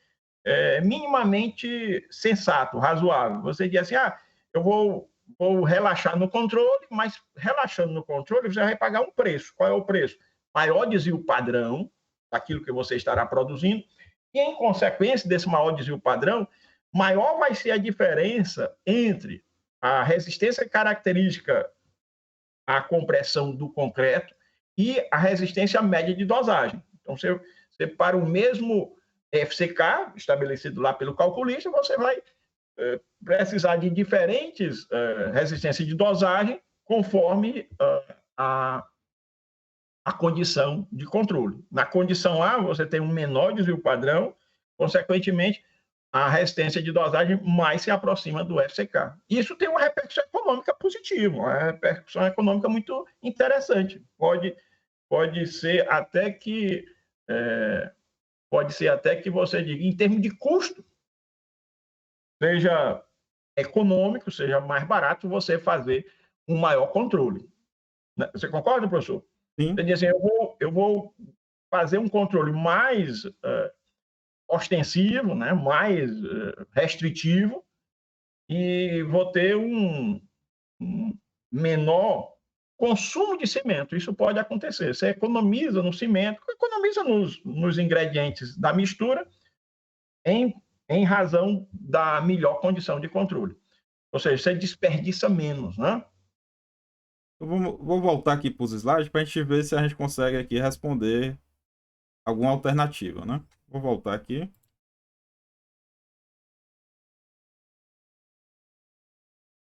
minimamente sensato, razoável. Você diz assim, eu vou relaxar no controle, mas relaxando no controle, você vai pagar um preço. Qual é o preço? Maior desvio padrão daquilo que você estará produzindo, e, em consequência desse maior desvio padrão, maior vai ser a diferença entre a resistência característica à compressão do concreto e a resistência média de dosagem. Então, você para o mesmo FCK, estabelecido lá pelo calculista, você vai precisar de diferentes resistências de dosagem conforme a a condição de controle. Na condição A, você tem um menor desvio padrão, consequentemente, a resistência de dosagem mais se aproxima do FCK. Isso tem uma repercussão econômica positiva, uma repercussão econômica muito interessante. Pode ser até que você diga, em termos de custo, seja econômico, seja mais barato você fazer um maior controle. Você concorda, professor? Sim. Você diz assim, eu vou fazer um controle mais ostensivo, né, mais restritivo, e vou ter um menor consumo de cimento. Isso pode acontecer. Você economiza no cimento, economiza nos ingredientes da mistura, em razão da melhor condição de controle. Ou seja, você desperdiça menos, né? Eu vou voltar aqui para os slides para a gente ver se a gente consegue aqui responder alguma alternativa, né? Vou voltar aqui.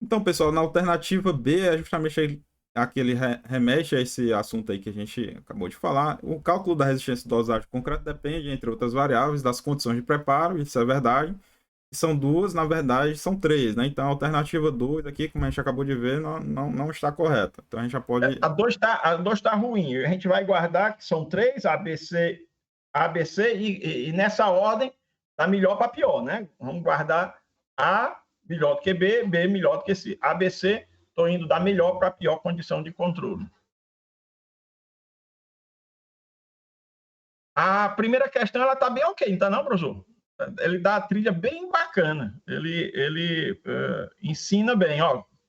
Então, pessoal, na alternativa B é justamente aquele remete a esse assunto aí que a gente acabou de falar. O cálculo da resistência de dosagem concreta depende, entre outras variáveis, das condições de preparo, isso é verdade. São duas, na verdade, são três, né? Então, a alternativa 2 aqui, como a gente acabou de ver, não está correta. Então, a gente já pode... A 2 tá ruim. A gente vai guardar que são 3, ABC, e nessa ordem, da melhor para pior, né? Vamos guardar A melhor do que B, B melhor do que C. ABC, estou indo da melhor para a pior condição de controle. A primeira questão, ela está bem ok, não está não, professor? Ele dá a trilha bem bacana. Ele ensina bem.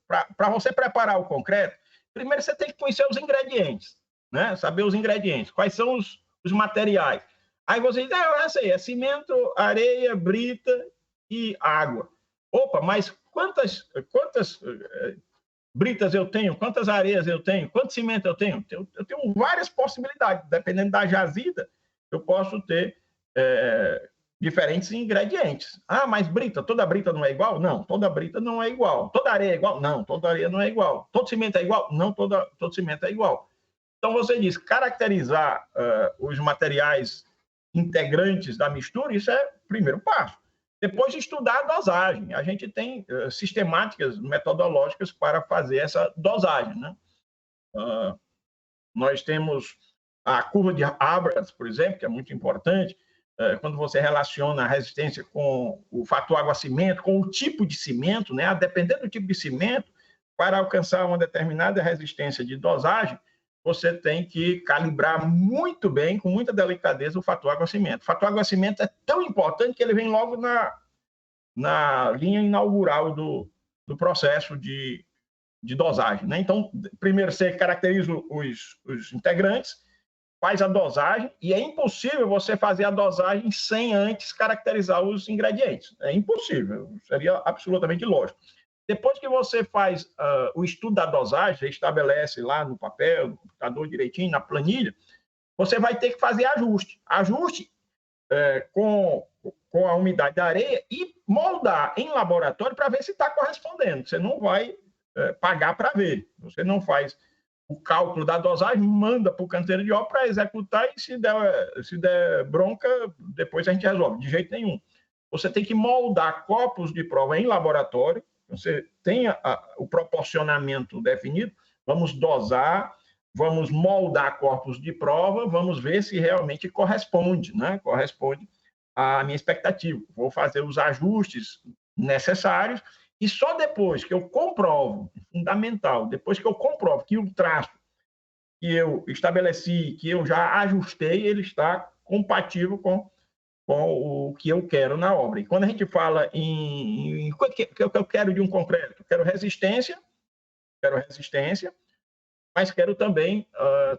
Para você preparar o concreto, primeiro você tem que conhecer os ingredientes, né? Saber os ingredientes. Quais são os materiais. Aí você diz, eu sei, é cimento, areia, brita e água. Opa, mas quantas britas eu tenho? Quantas areias eu tenho? Quanto cimento eu tenho? Eu tenho várias possibilidades. Dependendo da jazida, eu posso ter diferentes ingredientes. Ah, mas brita, toda brita não é igual? Não, toda brita não é igual. Toda areia é igual? Não, toda areia não é igual. Todo cimento é igual? Não, todo cimento é igual. Então, você diz, caracterizar os materiais integrantes da mistura, isso é o primeiro passo. Depois, estudar a dosagem. A gente tem sistemáticas metodológicas para fazer essa dosagem, né? Nós temos a curva de Abrams, por exemplo, que é muito importante, quando você relaciona a resistência com o fator água-cimento, com o tipo de cimento, né? Dependendo do tipo de cimento, para alcançar uma determinada resistência de dosagem, você tem que calibrar muito bem, com muita delicadeza, o fator água-cimento. O fator água-cimento é tão importante que ele vem logo na linha inaugural do processo de dosagem, né? Então, primeiro você caracteriza os integrantes, faz a dosagem, e é impossível você fazer a dosagem sem antes caracterizar os ingredientes. É impossível, seria absolutamente lógico. Depois que você faz o estudo da dosagem, você estabelece lá no papel, no computador direitinho, na planilha, você vai ter que fazer ajuste. Ajuste com a umidade da areia e moldar em laboratório para ver se está correspondendo. Você não vai pagar para ver. Você não faz o cálculo da dosagem, manda para o canteiro de obra para executar e se der bronca, depois a gente resolve. De jeito nenhum. Você tem que moldar copos de prova em laboratório, você tem o proporcionamento definido, vamos dosar, vamos moldar corpos de prova, vamos ver se realmente corresponde, né? Corresponde à minha expectativa. Vou fazer os ajustes necessários e só depois que eu comprovo, fundamental, depois que eu comprovo que o traço que eu estabeleci, que eu já ajustei, ele está compatível com o que eu quero na obra. E quando a gente fala em o que eu quero de um concreto, eu quero resistência, mas quero também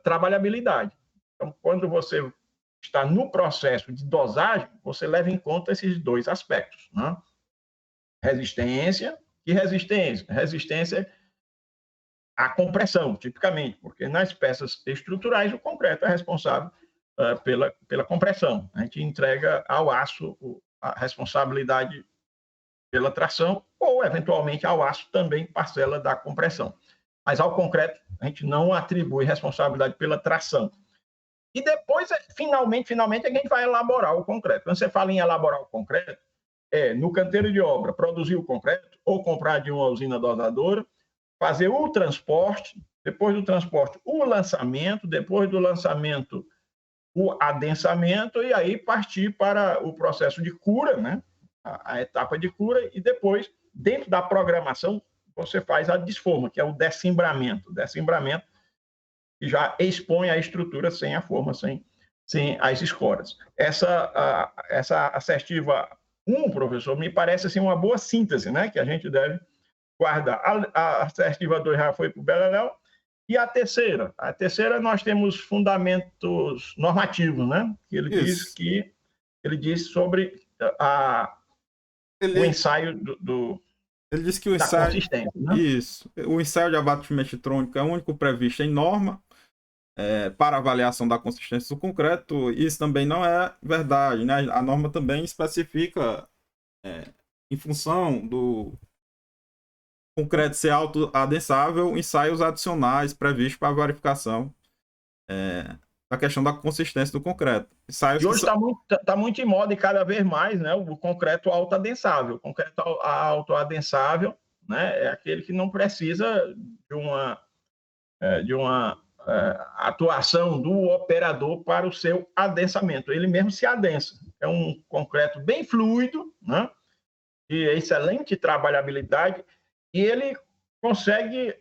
trabalhabilidade. Então, quando você está no processo de dosagem, você leva em conta esses dois aspectos, né? Resistência e resistência. Resistência à compressão, tipicamente, porque nas peças estruturais o concreto é responsável pela compressão. A gente entrega ao aço a responsabilidade pela tração ou, eventualmente, ao aço também parcela da compressão. Mas ao concreto, a gente não atribui responsabilidade pela tração. E depois, finalmente, é que a gente vai elaborar o concreto. Quando você fala em elaborar o concreto, no canteiro de obra, produzir o concreto, ou comprar de uma usina dosadora, fazer o transporte, depois do transporte, o lançamento, depois do lançamento, o adensamento, e aí partir para o processo de cura, né? A etapa de cura, e depois, dentro da programação, você faz a desforma, que é o descimbramento. Descimbramento que já expõe a estrutura sem a forma, sem as escoras. Essa assertiva 1, professor, me parece assim, uma boa síntese, né? Que a gente deve guardar. A assertiva 2 já foi para o Beleléu. E a terceira? A terceira nós temos fundamentos normativos, né? Que ele diz sobre o ensaio ele diz que o da ensaio, consistência, né? Isso. O ensaio de abatimento eletrônico é o único previsto em norma para avaliação da consistência do concreto. Isso também não é verdade, né? A norma também especifica, em função do concreto ser autoadensável, ensaios adicionais previstos para verificação da questão da consistência do concreto. Ensaios e hoje está muito em moda e cada vez mais, né, o concreto autoadensável. O concreto autoadensável, né, é aquele que não precisa de uma atuação do operador para o seu adensamento. Ele mesmo se adensa. É um concreto bem fluido, né, de excelente trabalhabilidade, e ele consegue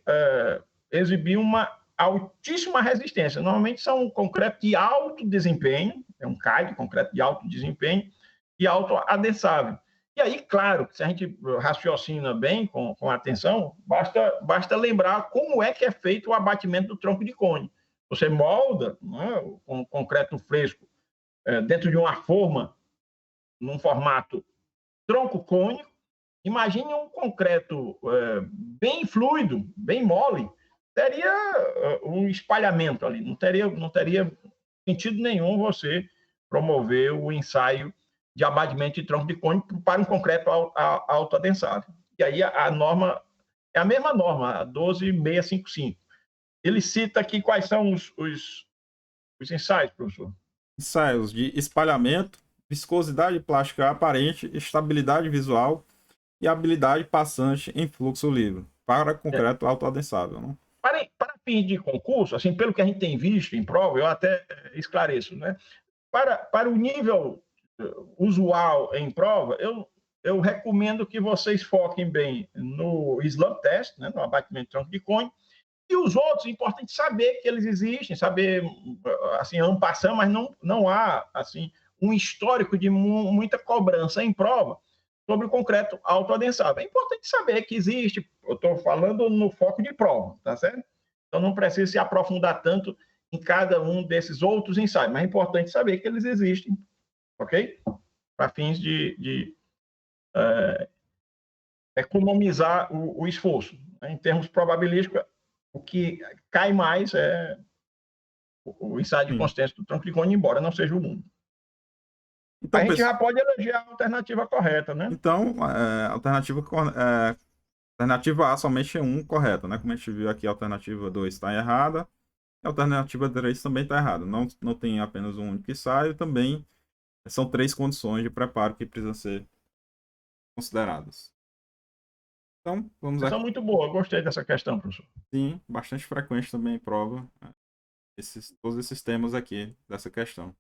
exibir uma altíssima resistência. Normalmente são concreto de alto desempenho, é um CAD, concreto de alto desempenho e alto adensável. E aí, claro, se a gente raciocina bem, com atenção, basta lembrar como é que é feito o abatimento do tronco de cone. Você molda, né, com concreto fresco dentro de uma forma, num formato tronco cônico. Imagine um concreto bem fluido, bem mole, teria um espalhamento ali, não teria sentido nenhum você promover o ensaio de abatimento de tronco de cone para um concreto autoadensável. E aí a norma é a mesma norma, a 12655. Ele cita aqui quais são os ensaios, professor. Ensaios de espalhamento, viscosidade plástica aparente, estabilidade visual e habilidade passante em fluxo livre para concreto autoadensável. Né? Para fins de concurso, assim, pelo que a gente tem visto em prova, eu até esclareço, né? Para o nível usual em prova, eu recomendo que vocês foquem bem no slump test, né, no abatimento de tronco de cone, e os outros, é importante saber que eles existem, saber, assim, en passant, mas não há, assim, um histórico de muita cobrança em prova sobre o concreto autoadensável. É importante saber que existe, eu estou falando no foco de prova, tá certo? Então não precisa se aprofundar tanto em cada um desses outros ensaios, mas é importante saber que eles existem, ok? Para fins de economizar o esforço. Né? Em termos probabilísticos, o que cai mais é o ensaio de consistência do tronco de cone, embora não seja o mundo. Então, a gente já pode eleger a alternativa correta, né? Então, alternativa A somente é um correto, né? Como a gente viu aqui, a alternativa 2 está errada, a alternativa 3 também está errada. Não tem apenas um único ensaio, também são 3 condições de preparo que precisam ser consideradas. Então, vamos aqui. São muito boa, gostei dessa questão, professor. Sim, bastante frequente também em prova, todos esses temas aqui dessa questão.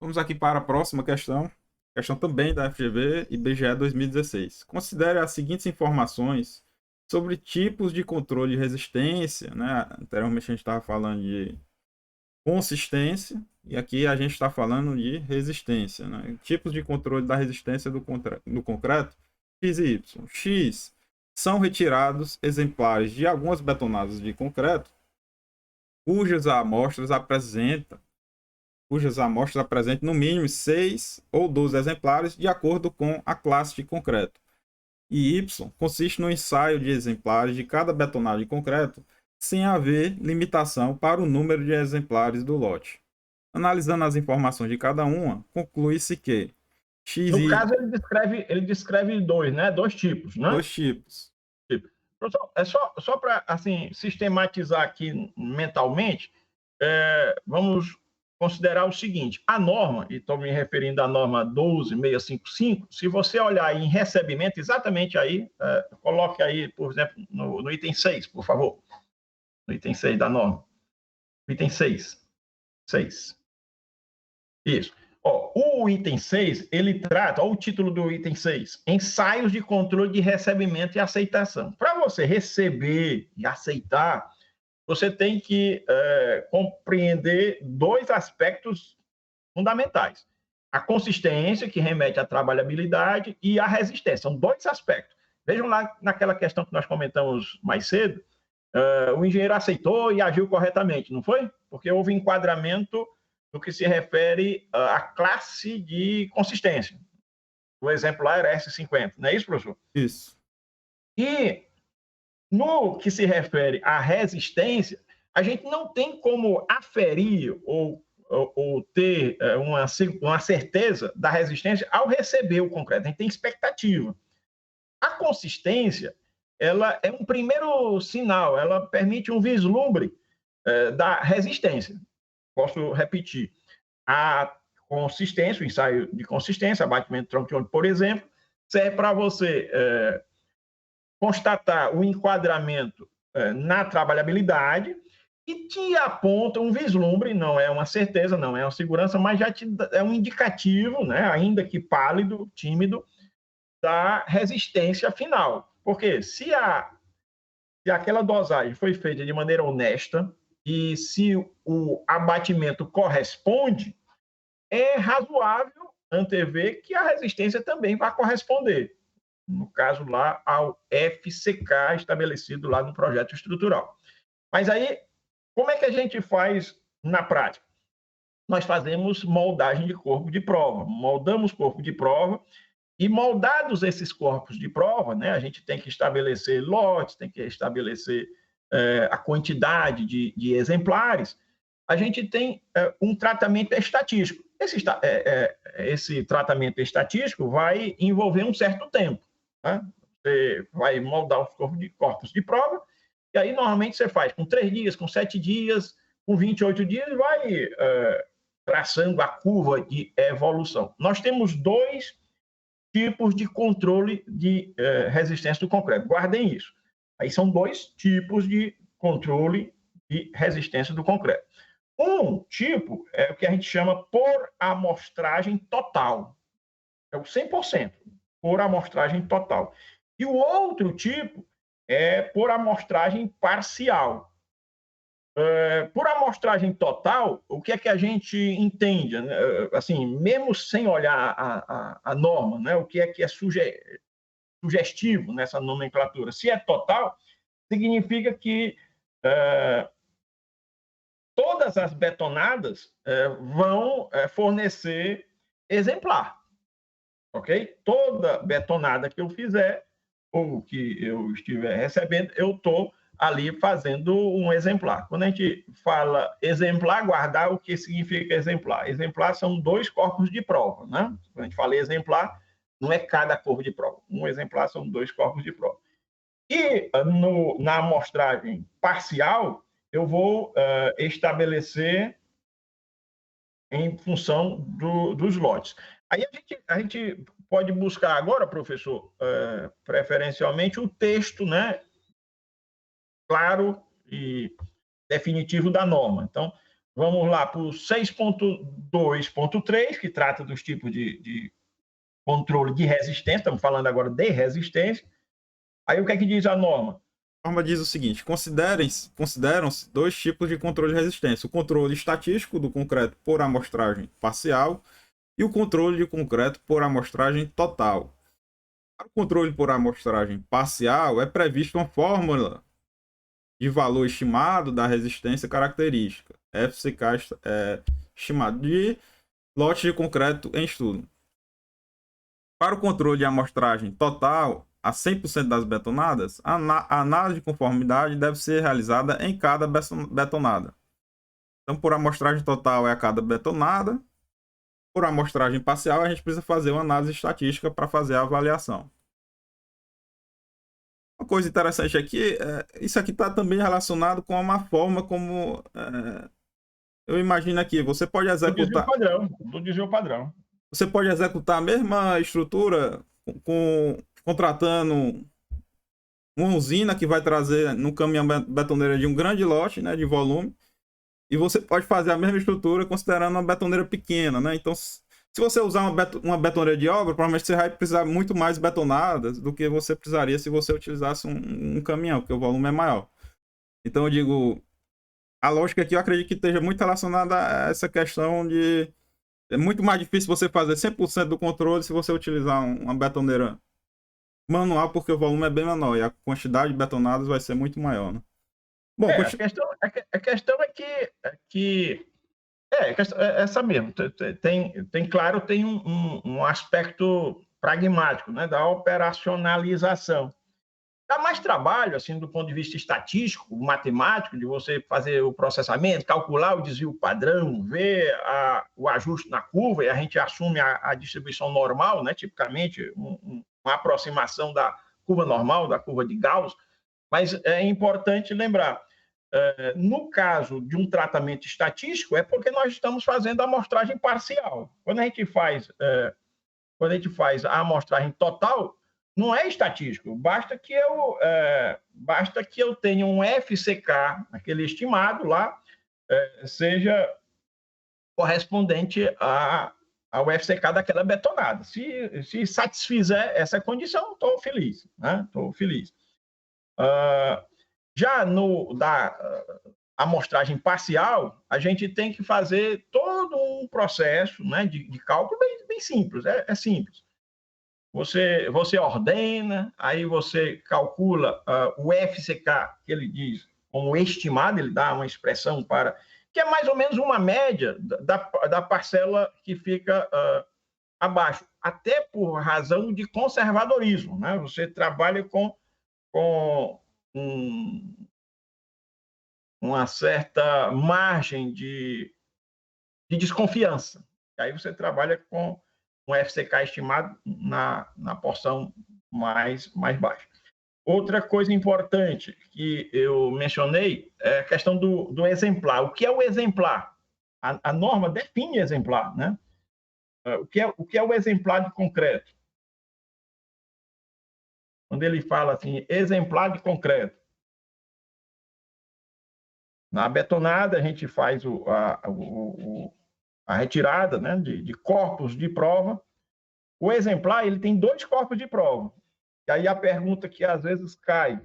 Vamos aqui para a próxima questão. Questão também da FGV e IBGE 2016. Considere as seguintes informações sobre tipos de controle de resistência. Né? Anteriormente a gente estava falando de consistência e aqui a gente está falando de resistência. Né? Tipos de controle da resistência do concreto X e Y. X são retirados exemplares de algumas betonadas de concreto cujas amostras apresentem no mínimo 6 ou 12 exemplares de acordo com a classe de concreto. E Y consiste no ensaio de exemplares de cada betonada de concreto sem haver limitação para o número de exemplares do lote. Analisando as informações de cada uma, conclui-se que X no caso, ele descreve dois, né? Dois tipos, né? Dois tipos. É só para assim, sistematizar aqui mentalmente, vamos considerar o seguinte: a norma, e estou me referindo à norma 12655, se você olhar em recebimento, exatamente aí, coloque aí, por exemplo, no item 6, por favor. No item 6 da norma. Item 6. 6. Isso. Ó, o item 6, ele trata, olha o título do item 6, ensaios de controle de recebimento e aceitação. Para você receber e aceitar, você tem que compreender dois aspectos fundamentais. A consistência, que remete à trabalhabilidade, e a resistência. São dois aspectos. Vejam lá naquela questão que nós comentamos mais cedo, o engenheiro aceitou e agiu corretamente, não foi? Porque houve enquadramento no que se refere à classe de consistência. O exemplo lá era S50, não é isso, professor? Isso. E no que se refere à resistência, a gente não tem como aferir ou ter uma certeza da resistência ao receber o concreto. A gente tem expectativa. A consistência, ela é um primeiro sinal, ela permite um vislumbre da resistência. Posso repetir. A consistência, o ensaio de consistência, abatimento de tronco de ônibus, por exemplo, serve para você constatar o enquadramento na trabalhabilidade e te aponta um vislumbre, não é uma certeza, não é uma segurança, mas já é um indicativo, né, ainda que pálido, tímido, da resistência final. Porque se aquela dosagem foi feita de maneira honesta e se o abatimento corresponde, é razoável antever que a resistência também vai corresponder. No caso lá, ao FCK estabelecido lá no projeto estrutural. Mas aí, como é que a gente faz na prática? Nós fazemos moldagem de corpo de prova, moldamos corpo de prova e moldados esses corpos de prova, né, a gente tem que estabelecer lotes, tem que estabelecer a quantidade de exemplares, a gente tem um tratamento estatístico. Esse tratamento estatístico vai envolver um certo tempo. Né? Você vai moldar os corpos de prova, e aí normalmente você faz com 3 dias, com 7 dias, com 28 dias, vai traçando a curva de evolução. Nós temos 2 tipos de controle de resistência do concreto. Guardem isso. Aí são 2 tipos de controle de resistência do concreto. Um tipo é o que a gente chama por amostragem total. É o 100%, por amostragem total. E o outro tipo é por amostragem parcial. Por amostragem total, o que é que a gente entende? Assim, mesmo sem olhar a norma, né? O que é sugestivo nessa nomenclatura? Se é total, significa que todas as betonadas vão fornecer exemplar, ok? Toda betonada que eu fizer ou que eu estiver recebendo, eu estou ali fazendo um exemplar. Quando a gente fala exemplar, guardar o que significa exemplar. Exemplar são 2 corpos de prova, né? Quando a gente fala exemplar, não é cada corpo de prova. Um exemplar são 2 corpos de prova. E na amostragem parcial, eu vou estabelecer em função dos lotes. Aí a gente pode buscar agora, professor, preferencialmente, o texto, né, claro e definitivo da norma. Então, vamos lá para o 6.2.3, que trata dos tipos de controle de resistência, estamos falando agora de resistência. Aí o que é que diz a norma? A norma diz o seguinte: consideram-se 2 tipos de controle de resistência: o controle estatístico do concreto por amostragem parcial e o controle de concreto por amostragem total. Para o controle por amostragem parcial, é prevista uma fórmula de valor estimado da resistência característica, FCK estimado, de lote de concreto em estudo. Para o controle de amostragem total, a 100% das betonadas, a análise de conformidade deve ser realizada em cada betonada. Então, por amostragem total é a cada betonada. Por amostragem parcial, a gente precisa fazer uma análise estatística para fazer a avaliação. Uma coisa interessante aqui, isso aqui está também relacionado com uma forma como eu imagino aqui, você pode executar... Do desvio padrão. Você pode executar a mesma estrutura contratando uma usina que vai trazer no caminhão betoneira de um grande lote, né, de volume, e você pode fazer a mesma estrutura considerando uma betoneira pequena, né? Então, se você usar uma betoneira de obra, provavelmente você vai precisar muito mais betonadas do que você precisaria se você utilizasse um caminhão, porque o volume é maior. Então, eu digo, a lógica aqui eu acredito que esteja muito relacionada a essa questão de... É muito mais difícil você fazer 100% do controle se você utilizar uma betoneira manual, porque o volume é bem menor e a quantidade de betonadas vai ser muito maior, né? Bom, a questão é que é essa mesmo. Claro, tem um aspecto pragmático, né, da operacionalização. Dá mais trabalho, assim, do ponto de vista estatístico, matemático, de você fazer o processamento, calcular o desvio padrão, ver o ajuste na curva, e a gente assume a distribuição normal, né, tipicamente uma aproximação da curva normal, da curva de Gauss, mas é importante lembrar, no caso de um tratamento estatístico, é porque nós estamos fazendo a amostragem parcial. Quando a gente faz a amostragem total, não é estatístico, basta que eu tenha um FCK, aquele estimado lá, seja correspondente ao FCK daquela betonada. Se satisfizer essa condição, estou feliz, né? Estou feliz. Já da amostragem parcial, a gente tem que fazer todo um processo, né, de cálculo bem simples, é simples. Você ordena, aí você calcula o FCK, que ele diz como estimado, ele dá uma expressão que é mais ou menos uma média da parcela que fica abaixo, até por razão de conservadorismo, né? Você trabalha com uma certa margem de desconfiança. Aí você trabalha com um FCK estimado na porção mais baixa. Outra coisa importante que eu mencionei é a questão do exemplar. O que é o exemplar? A norma define exemplar, né? O que é o exemplar de concreto? Quando ele fala assim, exemplar de concreto. Na betonada, a gente faz a retirada, né, de corpos de prova. O exemplar, ele tem 2 corpos de prova. E aí a pergunta que às vezes cai,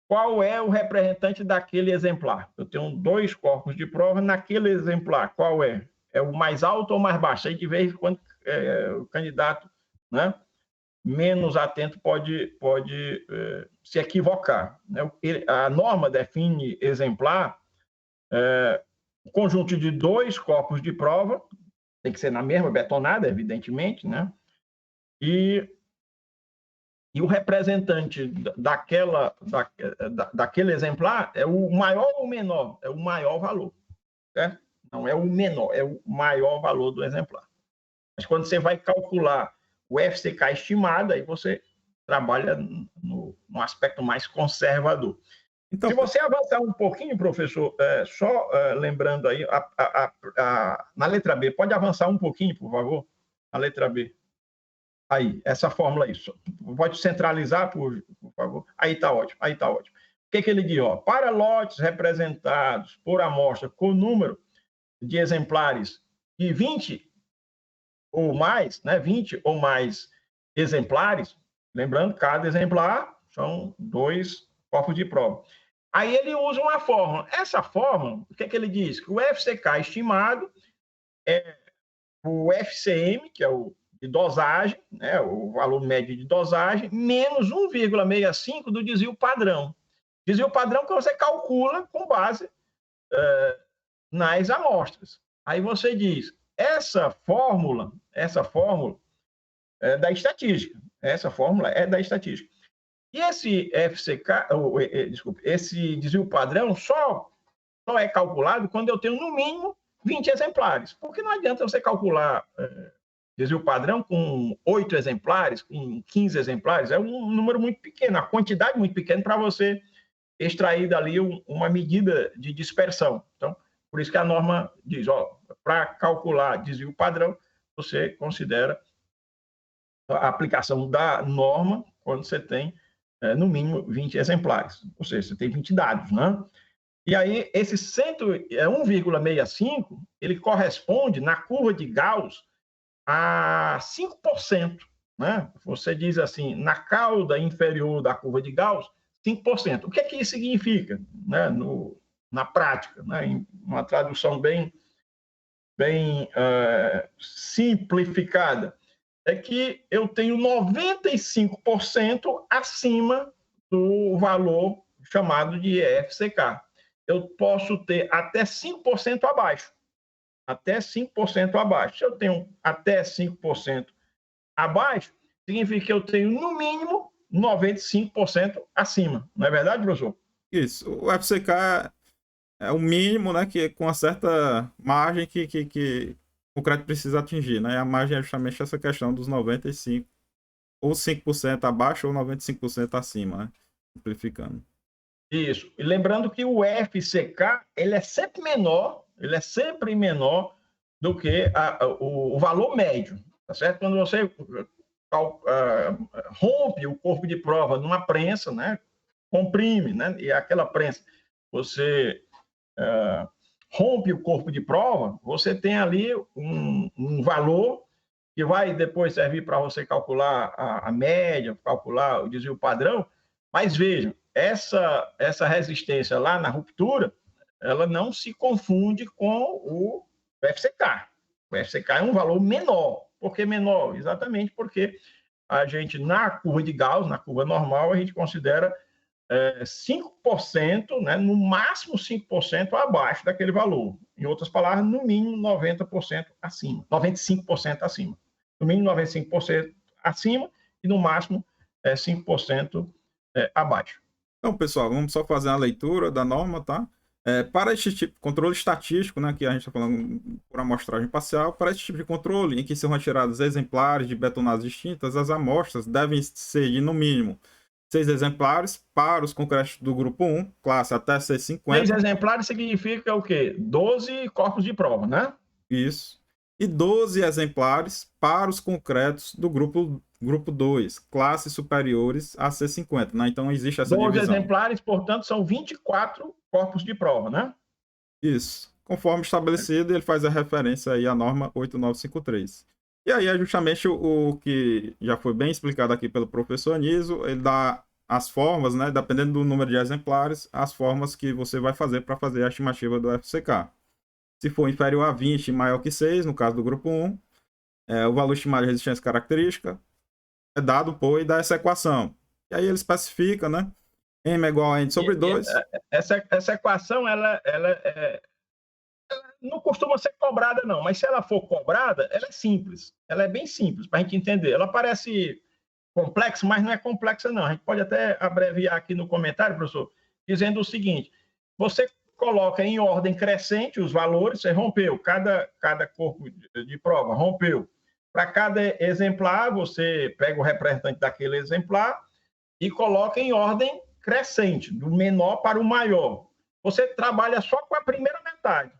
qual é o representante daquele exemplar? Eu tenho 2 corpos de prova, naquele exemplar, qual é? É o mais alto ou mais baixo? Aí de vez em quando o candidato, né, menos atento pode se equivocar, né? A norma define exemplar um conjunto de 2 corpos de prova, tem que ser na mesma betonada, evidentemente, né? E o representante daquele exemplar é o maior ou menor? É o maior valor, certo? Não é o menor, é o maior valor do exemplar. Mas quando você vai calcular o FCK estimado, aí você trabalha no aspecto mais conservador. Então, se você avançar um pouquinho, professor, só lembrando aí, na letra B, pode avançar um pouquinho, por favor? Na letra B. Aí, essa fórmula aí. Pode centralizar, por favor? Aí está ótimo, aí está ótimo. O que ele diz? Para lotes representados por amostra com número de exemplares de 20 ou mais, né, 20 ou mais exemplares, lembrando, cada exemplar são 2 corpos de prova. Aí ele usa uma fórmula. Essa fórmula, o que ele diz? Que o FCK estimado é o FCM, que é o de dosagem, né, o valor médio de dosagem, menos 1,65 do desvio padrão. Desvio padrão que você calcula com base nas amostras. Aí você diz, essa fórmula é da estatística. Essa fórmula é da estatística. E esse FCK, esse desvio padrão só é calculado quando eu tenho, no mínimo, 20 exemplares. Porque não adianta você calcular desvio padrão com 8 exemplares, com 15 exemplares. É um número muito pequeno, a quantidade muito pequena para você extrair dali uma medida de dispersão. Então, por isso que a norma diz, para calcular desvio padrão, você considera a aplicação da norma quando você tem, no mínimo, 20 exemplares. Ou seja, você tem 20 dados, né? E aí, esse 1,65, ele corresponde, na curva de Gauss, a 5%. Né? Você diz assim, na cauda inferior da curva de Gauss, 5%. O que é que isso significa, né, na prática? Né? Em uma tradução bem simplificada, é que eu tenho 95% acima do valor chamado de FCK. Eu posso ter até 5% abaixo. Até 5% abaixo. Se eu tenho até 5% abaixo, significa que eu tenho, no mínimo, 95% acima. Não é verdade, professor? Isso. O FCK é o mínimo, né? Que é com uma certa margem que o concreto precisa atingir, né? E a margem é justamente essa questão dos 95%, ou 5% abaixo, ou 95% acima, né? Simplificando. Isso. E lembrando que o FCK, ele é sempre menor do que o valor médio, tá certo? Quando você rompe o corpo de prova numa prensa, né? Comprime, né? E aquela prensa, você rompe o corpo de prova, você tem ali um valor que vai depois servir para você calcular a média, calcular o desvio padrão, mas veja, essa resistência lá na ruptura, ela não se confunde com o FCK. O FCK é um valor menor. Por que menor? Exatamente porque a gente, na curva de Gauss, na curva normal, a gente considera 5%, né, no máximo 5% abaixo daquele valor. Em outras palavras, no mínimo 90% acima, 95% acima. No mínimo 95% acima e no máximo 5% abaixo. Então, pessoal, vamos só fazer a leitura da norma, tá? Para este tipo de controle estatístico, né, que a gente está falando por amostragem parcial, para este tipo de controle, em que serão retirados exemplares de betonadas distintas, as amostras devem ser de, no mínimo, 6 exemplares para os concretos do grupo 1, classe até 650. 6 exemplares significa o quê? 12 corpos de prova, né? Isso. E 12 exemplares para os concretos do grupo 2, classes superiores a C50, né? Então existe essa 12 divisão. exemplares, portanto, são 24 corpos de prova, né? Isso. Conforme estabelecido, ele faz a referência aí à norma 8953. E aí é justamente o que já foi bem explicado aqui pelo professor Anísio, ele dá as formas, né, dependendo do número de exemplares, as formas que você vai fazer para fazer a estimativa do FCK. Se for inferior a 20 e maior que 6, no caso do grupo 1, o valor estimado de resistência característica é dado por e dá essa equação. E aí ele especifica, né? M é igual a N sobre 2. Essa equação, ela não costuma ser cobrada, não. Mas se ela for cobrada, ela é simples. Ela é bem simples para a gente entender. Ela parece complexa, mas não é complexa, não. A gente pode até abreviar aqui no comentário, professor, dizendo o seguinte: você coloca em ordem crescente os valores, você rompeu, cada corpo de prova rompeu. Para cada exemplar, você pega o representante daquele exemplar e coloca em ordem crescente, do menor para o maior. Você trabalha só com a primeira metade.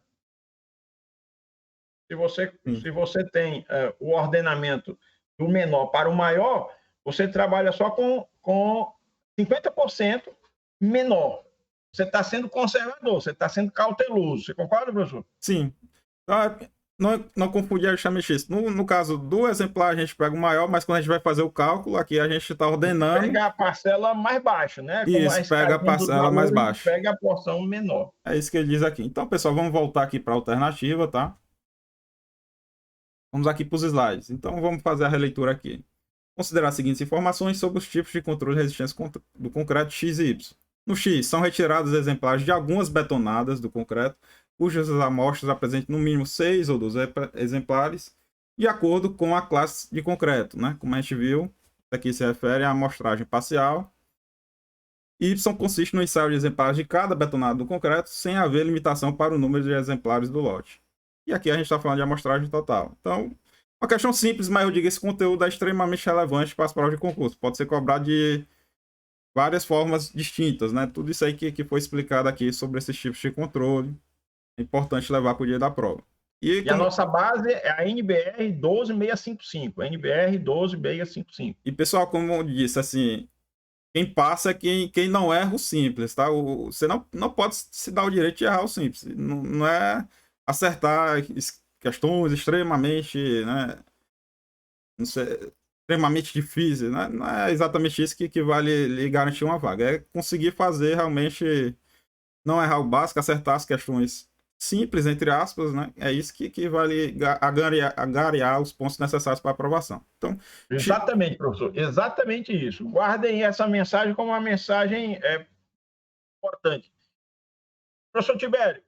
Se você tem o ordenamento do menor para o maior, você trabalha só com 50% menor. Você está sendo conservador, você está sendo cauteloso. Você concorda, professor? Sim. Não confundir justamente isso. No caso do exemplar, a gente pega o maior, mas quando a gente vai fazer o cálculo, aqui a gente está ordenando. Pega a parcela mais baixa, né? Isso, pega a parcela mais baixa. Pega a porção menor. É isso que ele diz aqui. Então, pessoal, vamos voltar aqui para a alternativa, tá? Vamos aqui para os slides. Então, vamos fazer a releitura aqui. Considerar as seguintes informações sobre os tipos de controle de resistência do concreto X e Y. No X, são retirados exemplares de algumas betonadas do concreto, cujas amostras apresentem no mínimo 6 ou 12 exemplares, de acordo com a classe de concreto, né? Como a gente viu, aqui se refere à amostragem parcial. Y consiste no ensaio de exemplares de cada betonada do concreto, sem haver limitação para o número de exemplares do lote. E aqui a gente está falando de amostragem total. Então, uma questão simples, mas eu digo, esse conteúdo é extremamente relevante para as provas de concurso. Pode ser cobrado de várias formas distintas, né? Tudo isso aí que foi explicado aqui sobre esses tipos de controle. É importante levar para o dia da prova. E a nossa base é a NBR 12655. NBR 12655. E, pessoal, como eu disse, assim, quem passa é quem não erra o simples, tá? Você não pode se dar o direito de errar o simples. Não é acertar questões extremamente, né? Não sei, extremamente difíceis, né? Não é exatamente isso que vale lhe garantir uma vaga. É conseguir fazer realmente, não errar o básico, acertar as questões simples, entre aspas, né? É isso que vale agariar os pontos necessários para aprovação. Então, exatamente, professor. Exatamente isso. Guardem essa mensagem como uma mensagem importante. Professor Tibério,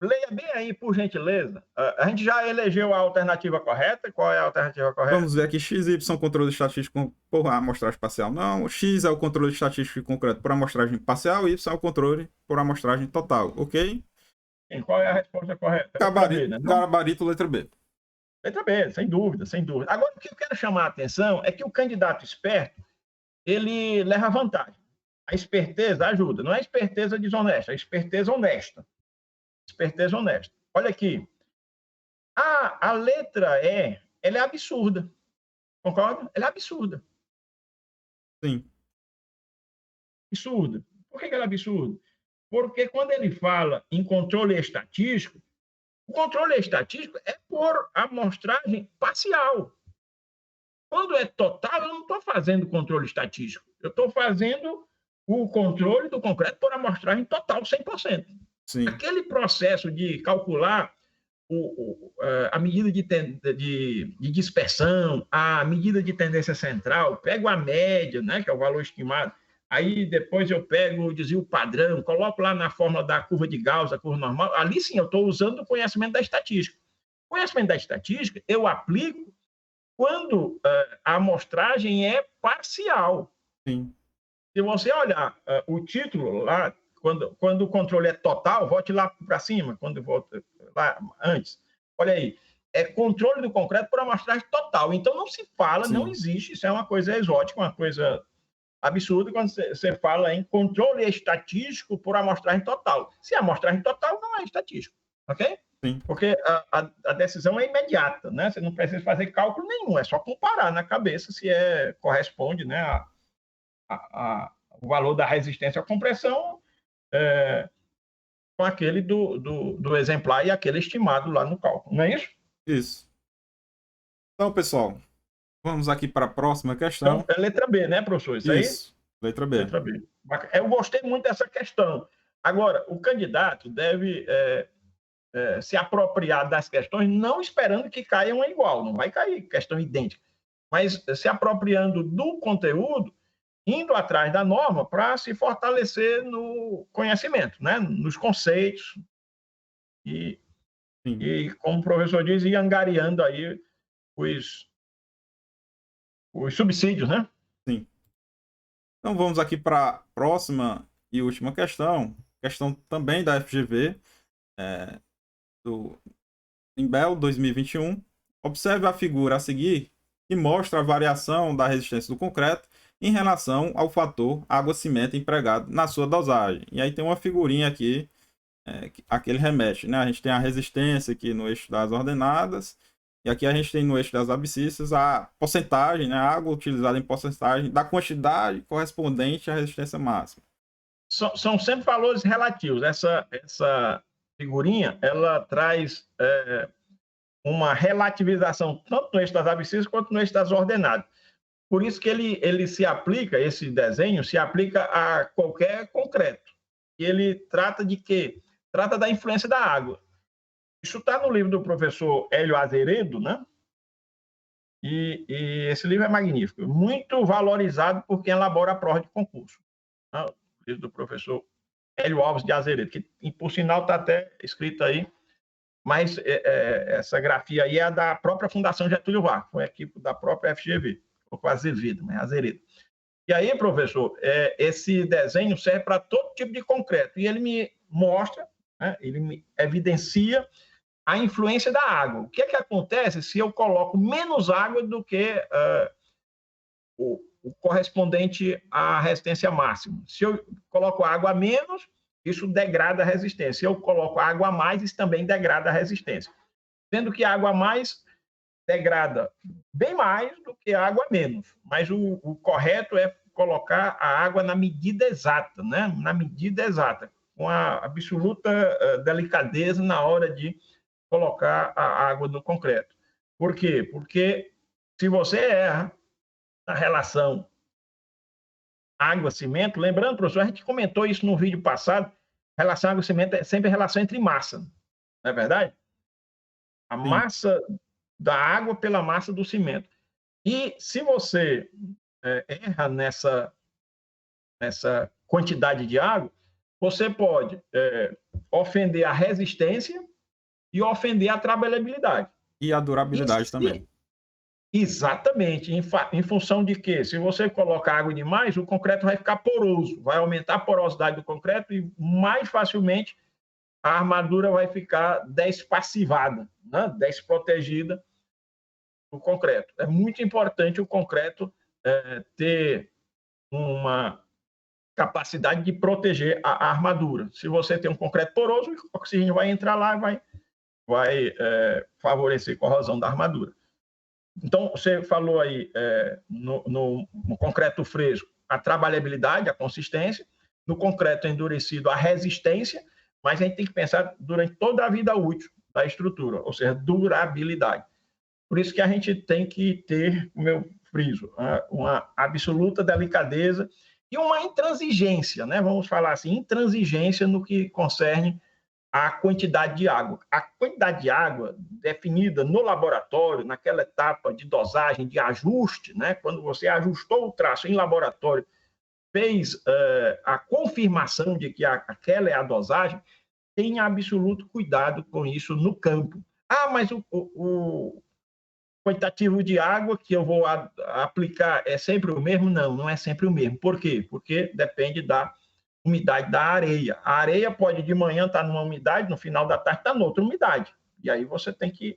leia bem aí, por gentileza. A gente já elegeu a alternativa correta. Qual é a alternativa correta? Vamos ver aqui, XY controle estatístico por amostragem parcial. Não, X é o controle estatístico concreto por amostragem parcial, Y é o controle por amostragem total, ok? E qual é a resposta correta? Gabarito, né? Gabarito, letra B. Letra B, sem dúvida, sem dúvida. Agora, o que eu quero chamar a atenção é que o candidato esperto, ele leva vantagem. A esperteza ajuda, não é esperteza desonesta, é esperteza honesta. Esperteza honesta. Olha aqui. A letra E, ela é absurda. Concorda? Ela é absurda. Sim. Absurda. Por que ela é absurda? Porque quando ele fala em controle estatístico, o controle estatístico é por amostragem parcial. Quando é total, eu não estou fazendo controle estatístico. Eu estou fazendo o controle do concreto por amostragem total, 100%. Sim. Aquele processo de calcular a medida de dispersão, a medida de tendência central, pego a média, né, que é o valor estimado, aí depois eu pego o desvio padrão, coloco lá na fórmula da curva de Gauss, a curva normal, ali sim eu estou usando o conhecimento da estatística. O conhecimento da estatística eu aplico quando a amostragem é parcial. Sim. Se você olhar o título lá, quando o controle é total, volte lá para cima, quando volta lá antes. Olha aí, é controle do concreto por amostragem total. Então não se fala, Sim. não existe, isso é uma coisa exótica, uma coisa absurda quando você fala em controle estatístico por amostragem total. Se a amostragem total não é estatístico, ok? Sim. Porque a decisão é imediata, né? Você não precisa fazer cálculo nenhum, é só comparar na cabeça se corresponde, né, o valor da resistência à compressão com aquele do exemplar e aquele estimado lá no cálculo, não é isso? Isso. Então, pessoal, vamos aqui para a próxima questão. Então, é letra B, né, professor? Isso aí? Isso, letra B. Letra B. Eu gostei muito dessa questão. Agora, o candidato deve se apropriar das questões, não esperando que caia uma igual, não vai cair questão idêntica, mas se apropriando do conteúdo, indo atrás da norma para se fortalecer no conhecimento, né? Nos conceitos e, como o professor diz, ir angariando aí os subsídios, né? Sim. Então vamos aqui para a próxima e última questão também da FGV, do Imbel 2021. Observe a figura a seguir que mostra a variação da resistência do concreto em relação ao fator água-cimento empregado na sua dosagem. E aí tem uma figurinha aqui a que ele remete, né? A gente tem a resistência aqui no eixo das ordenadas, e aqui a gente tem no eixo das abscissas a porcentagem, né? A água utilizada em porcentagem da quantidade correspondente à resistência máxima. São sempre valores relativos. Essa figurinha, ela traz uma relativização tanto no eixo das abscissas quanto no eixo das ordenadas. Por isso que ele se aplica, esse desenho se aplica a qualquer concreto. E ele trata de quê? Trata da influência da água. Isso está no livro do professor Hélio Azeredo, né? E esse livro é magnífico, muito valorizado por quem elabora a prova de concurso. Né? O livro do professor Hélio Alves de Azeredo, que, por sinal, está até escrito aí, mas essa grafia aí é da própria Fundação Getúlio Vargas, foi a equipe da própria FGV, colocou Azevedo, mas Azeredo. E aí, professor, esse desenho serve para todo tipo de concreto, e ele me mostra, né, ele me evidencia a influência da água. O que é que acontece se eu coloco menos água do que o correspondente à resistência máxima. Se eu coloco água a menos, isso degrada a resistência. Se eu coloco água a mais, isso também degrada a resistência. Sendo que a água a mais degrada bem mais do que a água a menos. Mas o correto é colocar a água na medida exata, né? Na medida exata, com a absoluta delicadeza na hora de colocar a água no concreto. Por quê? Porque se você erra na relação água-cimento, lembrando, professor, a gente comentou isso no vídeo passado, relação água-cimento é sempre a relação entre massa, não é verdade? A Sim. massa da água pela massa do cimento. E se você erra nessa quantidade de água, você pode ofender a resistência e ofender a trabalhabilidade. E a durabilidade também. Exatamente. Em função de que, se você colocar água demais, o concreto vai ficar poroso, vai aumentar a porosidade do concreto e mais facilmente a armadura vai ficar despassivada, né? Desprotegida do concreto. É muito importante o concreto ter uma capacidade de proteger a armadura. Se você tem um concreto poroso, o oxigênio vai entrar lá e vai favorecer a corrosão da armadura. Então, você falou aí no concreto fresco a trabalhabilidade, a consistência, no concreto endurecido a resistência, mas a gente tem que pensar durante toda a vida útil da estrutura, ou seja, durabilidade. Por isso que a gente tem que ter, como eu friso, uma absoluta delicadeza e uma intransigência, né? Vamos falar assim, intransigência no que concerne a quantidade de água. A quantidade de água definida no laboratório, naquela etapa de dosagem, de ajuste, né? Quando você ajustou o traço em laboratório, fez a confirmação de que aquela é a dosagem, tenha absoluto cuidado com isso no campo. Ah, mas o quantitativo de água que eu vou aplicar é sempre o mesmo? Não, não é sempre o mesmo. Por quê? Porque depende da umidade da areia. A areia pode de manhã estar numa umidade, no final da tarde está noutra umidade. E aí você tem que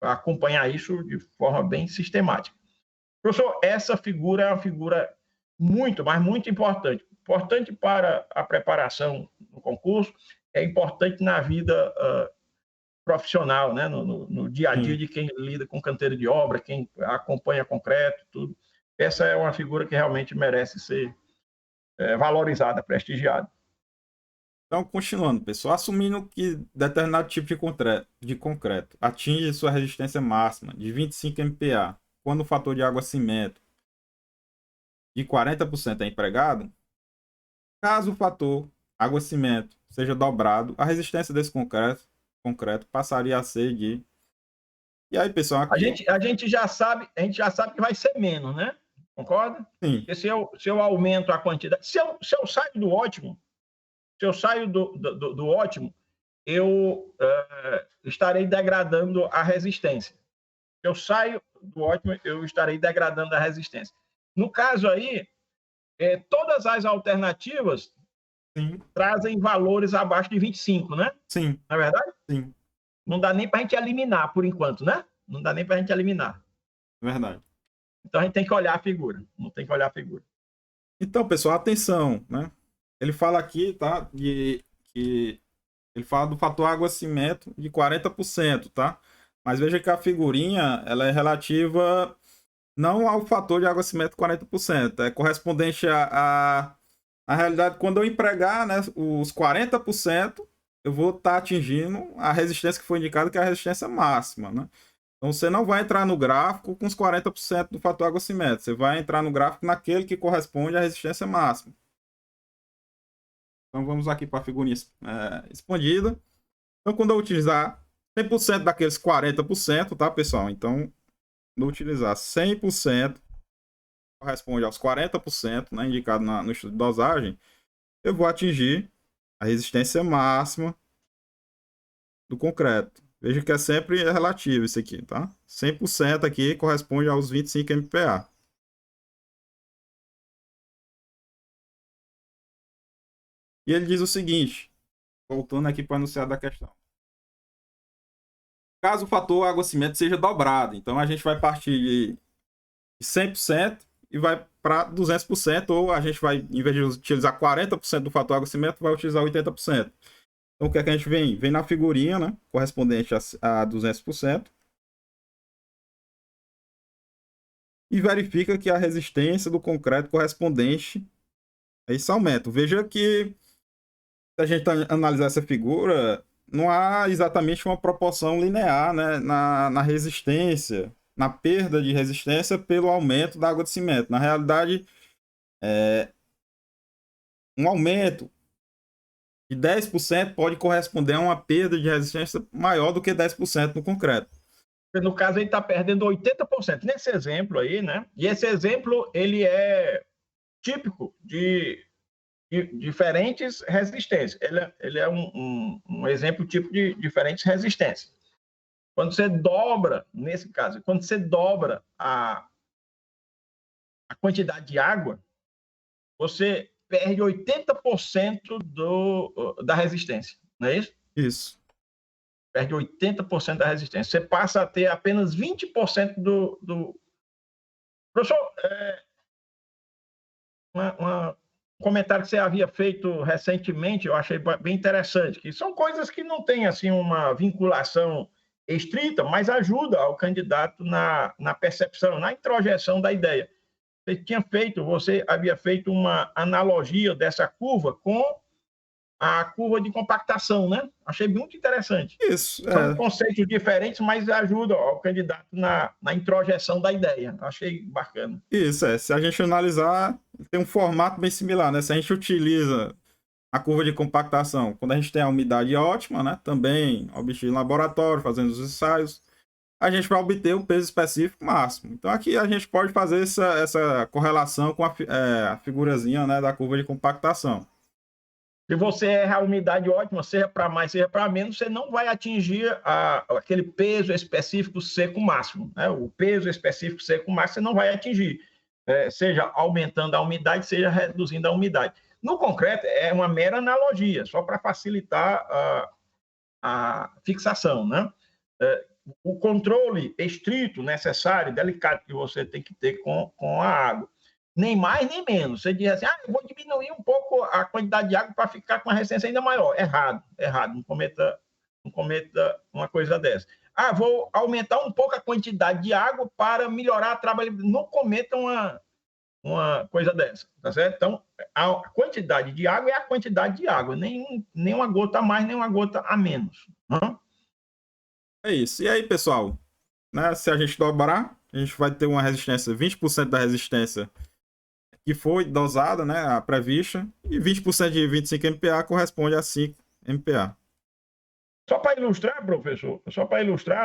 acompanhar isso de forma bem sistemática. Professor, essa figura é uma figura muito, mas muito importante. Importante para a preparação no concurso, é importante na vida profissional, né? No dia a dia de quem lida com canteiro de obra, quem acompanha concreto, tudo. Essa é uma figura que realmente merece ser valorizada, prestigiada. Então, continuando, pessoal, assumindo que determinado tipo de concreto atinge sua resistência máxima de 25 MPa, quando o fator de água-cimento de 40% é empregado, caso o fator água-cimento seja dobrado, a resistência desse concreto passaria a ser de... E aí, pessoal, aqui... A gente já sabe que vai ser menos, né? Concorda? Sim. Porque se eu aumento a quantidade... Se eu saio do ótimo, eu estarei degradando a resistência. Se eu saio do ótimo, eu estarei degradando a resistência. No caso aí, todas as alternativas trazem valores abaixo de 25, né? Sim. Não é verdade? Sim. Não dá nem para a gente eliminar, por enquanto, né? Não dá nem para a gente eliminar. Verdade. Então a gente tem que olhar a figura. Não tem que olhar a figura. Então, pessoal, atenção, né? Ele fala aqui, tá? Que ele fala do fator água-cimento de 40%, tá? Mas veja que a figurinha, ela é relativa não ao fator de água-cimento 40%, é correspondente à realidade. Quando eu empregar, né, os 40%, eu vou estar atingindo a resistência que foi indicada, que é a resistência máxima, né? Então você não vai entrar no gráfico com os 40% do fator água-cimento, você vai entrar no gráfico naquele que corresponde à resistência máxima. Então vamos aqui para a figurinha expandida. Então quando eu utilizar 100% daqueles 40%, tá, pessoal? Então, quando eu utilizar 100%, corresponde aos 40%, né, indicado no estudo de dosagem, eu vou atingir a resistência máxima do concreto. Veja que é sempre relativo isso aqui, tá? 100% aqui corresponde aos 25 MPa. E ele diz o seguinte, voltando aqui para o enunciado da questão. Caso o fator água-cimento seja dobrado, então a gente vai partir de 100% e vai para 200%, ou a gente vai, em vez de utilizar 40% do fator água-cimento, vai utilizar 80%. Então, o que é que a gente vem? Vem na figurinha, né, correspondente a 200%, e verifica que a resistência do concreto correspondente a esse aumento. Veja que, se a gente analisar essa figura, não há exatamente uma proporção linear, né, na resistência, na perda de resistência pelo aumento da água de cimento. Na realidade, um aumento de 10% pode corresponder a uma perda de resistência maior do que 10% no concreto. No caso, ele está perdendo 80%. Nesse exemplo aí, né? E esse exemplo, ele é típico de diferentes resistências. Ele é um exemplo típico de diferentes resistências. Quando você dobra, nesse caso, quando você dobra a quantidade de água, você perde 80% da resistência, não é isso? Isso. Perde 80% da resistência. Você passa a ter apenas 20% do... Professor, um comentário que você havia feito recentemente, eu achei bem interessante, que são coisas que não têm assim, uma vinculação estrita, mas ajuda ao candidato na percepção, na introjeção da ideia. Você havia feito uma analogia dessa curva com a curva de compactação, né? Achei muito interessante. Isso. São conceitos diferentes, mas ajudam ao candidato na introjeção da ideia. Achei bacana. Isso, se a gente analisar, tem um formato bem similar, né? Se a gente utiliza a curva de compactação, quando a gente tem a umidade ótima, né? Também obtido em laboratório, fazendo os ensaios, a gente vai obter o peso específico máximo. Então aqui a gente pode fazer essa correlação com a figurazinha, né, da curva de compactação. Se você erra a umidade ótima, seja para mais, seja para menos, você não vai atingir aquele peso específico seco máximo. Né? O peso específico seco máximo você não vai atingir, seja aumentando a umidade, seja reduzindo a umidade. No concreto, é uma mera analogia, só para facilitar a fixação. Né? O controle estrito, necessário, delicado que você tem que ter com a água. Nem mais, nem menos. Você diz assim, eu vou diminuir um pouco a quantidade de água para ficar com uma resistência ainda maior. Errado. Não cometa uma coisa dessa. Vou aumentar um pouco a quantidade de água para melhorar a trabalhabilidade. Não cometa uma coisa dessa, tá certo? Então, a quantidade de água é a quantidade de água, nem uma gota a mais, nem uma gota a menos. Não? É isso. E aí, pessoal, né, se a gente dobrar, a gente vai ter uma resistência, 20% da resistência que foi dosada, né, a prevista, e 20% de 25 MPa corresponde a 5 MPa. Só para ilustrar, professor,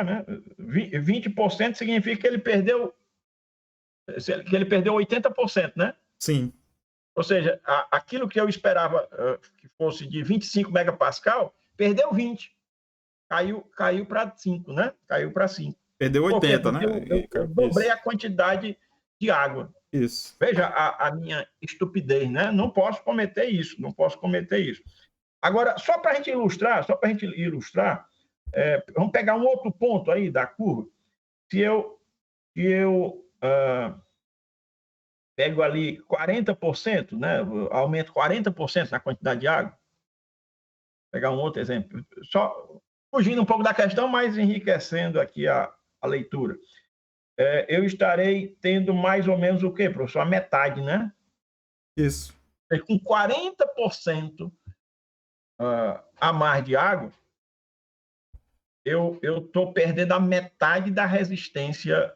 né, 20% significa que ele perdeu 80%, né? Sim. Ou seja, aquilo que eu esperava que fosse de 25 megapascal, perdeu 20. Caiu para 5, né? Caiu para 5. Perdeu 80, né? Eu dobrei a quantidade de água. Isso. Veja a minha estupidez, né? Não posso cometer isso. Agora, só para a gente ilustrar, vamos pegar um outro ponto aí da curva. Se eu pego ali 40%, né? Aumento 40% na quantidade de água. Vou pegar um outro exemplo. Só fugindo um pouco da questão, mas enriquecendo aqui a leitura. Eu estarei tendo mais ou menos o quê, professor? A metade, né? Isso. Com 40% a mais de água, eu estou perdendo a metade da resistência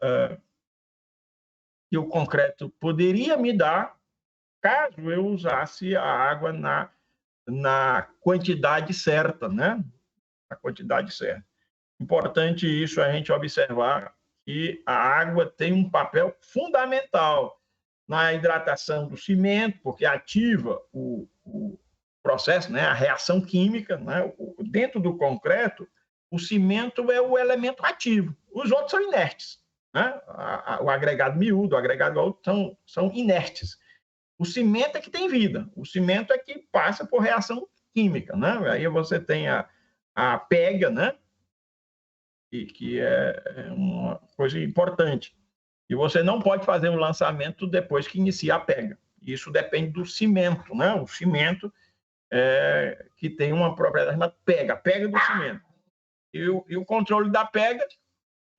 que o concreto poderia me dar caso eu usasse a água na quantidade certa, né? Na quantidade certa. Importante isso a gente observar que a água tem um papel fundamental na hidratação do cimento, porque ativa o processo, né, a reação química. Né? Dentro do concreto, o cimento é o elemento ativo. Os outros são inertes. Né? O agregado miúdo, o agregado alto são inertes. O cimento é que tem vida. O cimento é que passa por reação química. Né? Aí você tem a pega, né? Que é uma coisa importante. E você não pode fazer o lançamento depois que inicia a pega. Isso depende do cimento, né? O cimento que tem uma propriedade chamada pega do cimento. E o controle da pega,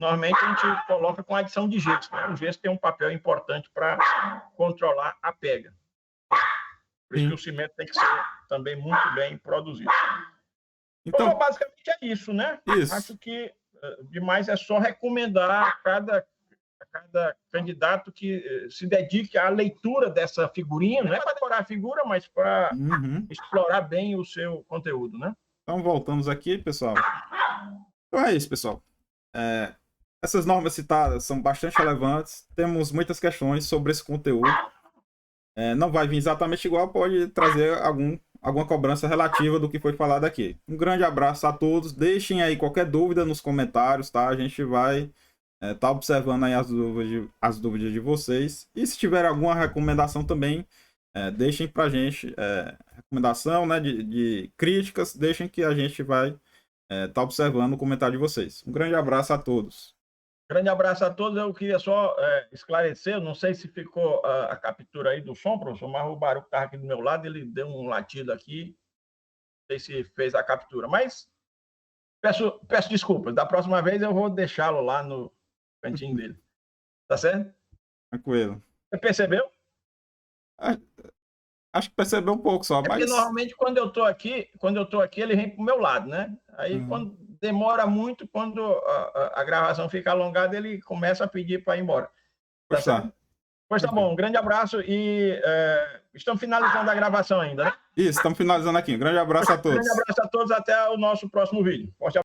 normalmente a gente coloca com adição de gesso, né? O gesso tem um papel importante para controlar a pega. Por isso que o cimento tem que ser também muito bem produzido. Então, basicamente é isso, né? Isso. Acho que demais é só recomendar a cada candidato que se dedique à leitura dessa figurinha, não é para decorar a figura, mas para explorar bem o seu conteúdo, né? Então, voltamos aqui, pessoal. Então é isso, pessoal. Essas normas citadas são bastante relevantes. Temos muitas questões sobre esse conteúdo. Não vai vir exatamente igual, pode trazer alguma cobrança relativa do que foi falado aqui. Um grande abraço a todos. Deixem aí qualquer dúvida nos comentários, tá? A gente vai tá observando aí as dúvidas de vocês. E se tiver alguma recomendação também, deixem pra gente recomendação, né, de críticas, deixem que a gente vai tá observando o comentário de vocês. Um grande abraço a todos. Grande abraço a todos. Eu queria só esclarecer, não sei se ficou a captura aí do som, professor, mas o Baruco estava aqui do meu lado, ele deu um latido aqui, não sei se fez a captura, mas peço desculpas. Da próxima vez eu vou deixá-lo lá no cantinho dele. Tá certo? Tranquilo. Você percebeu? Acho que percebeu um pouco só, mas... Porque normalmente quando eu tô aqui, ele vem pro meu lado, né? Aí quando demora muito, quando a gravação fica alongada, ele começa a pedir para ir embora. Pois tá. Pois tá bom, um grande abraço e estamos finalizando a gravação ainda, né? Isso, estamos finalizando aqui. Um grande abraço a todos. Um grande abraço a todos, até o nosso próximo vídeo. Forte abraço.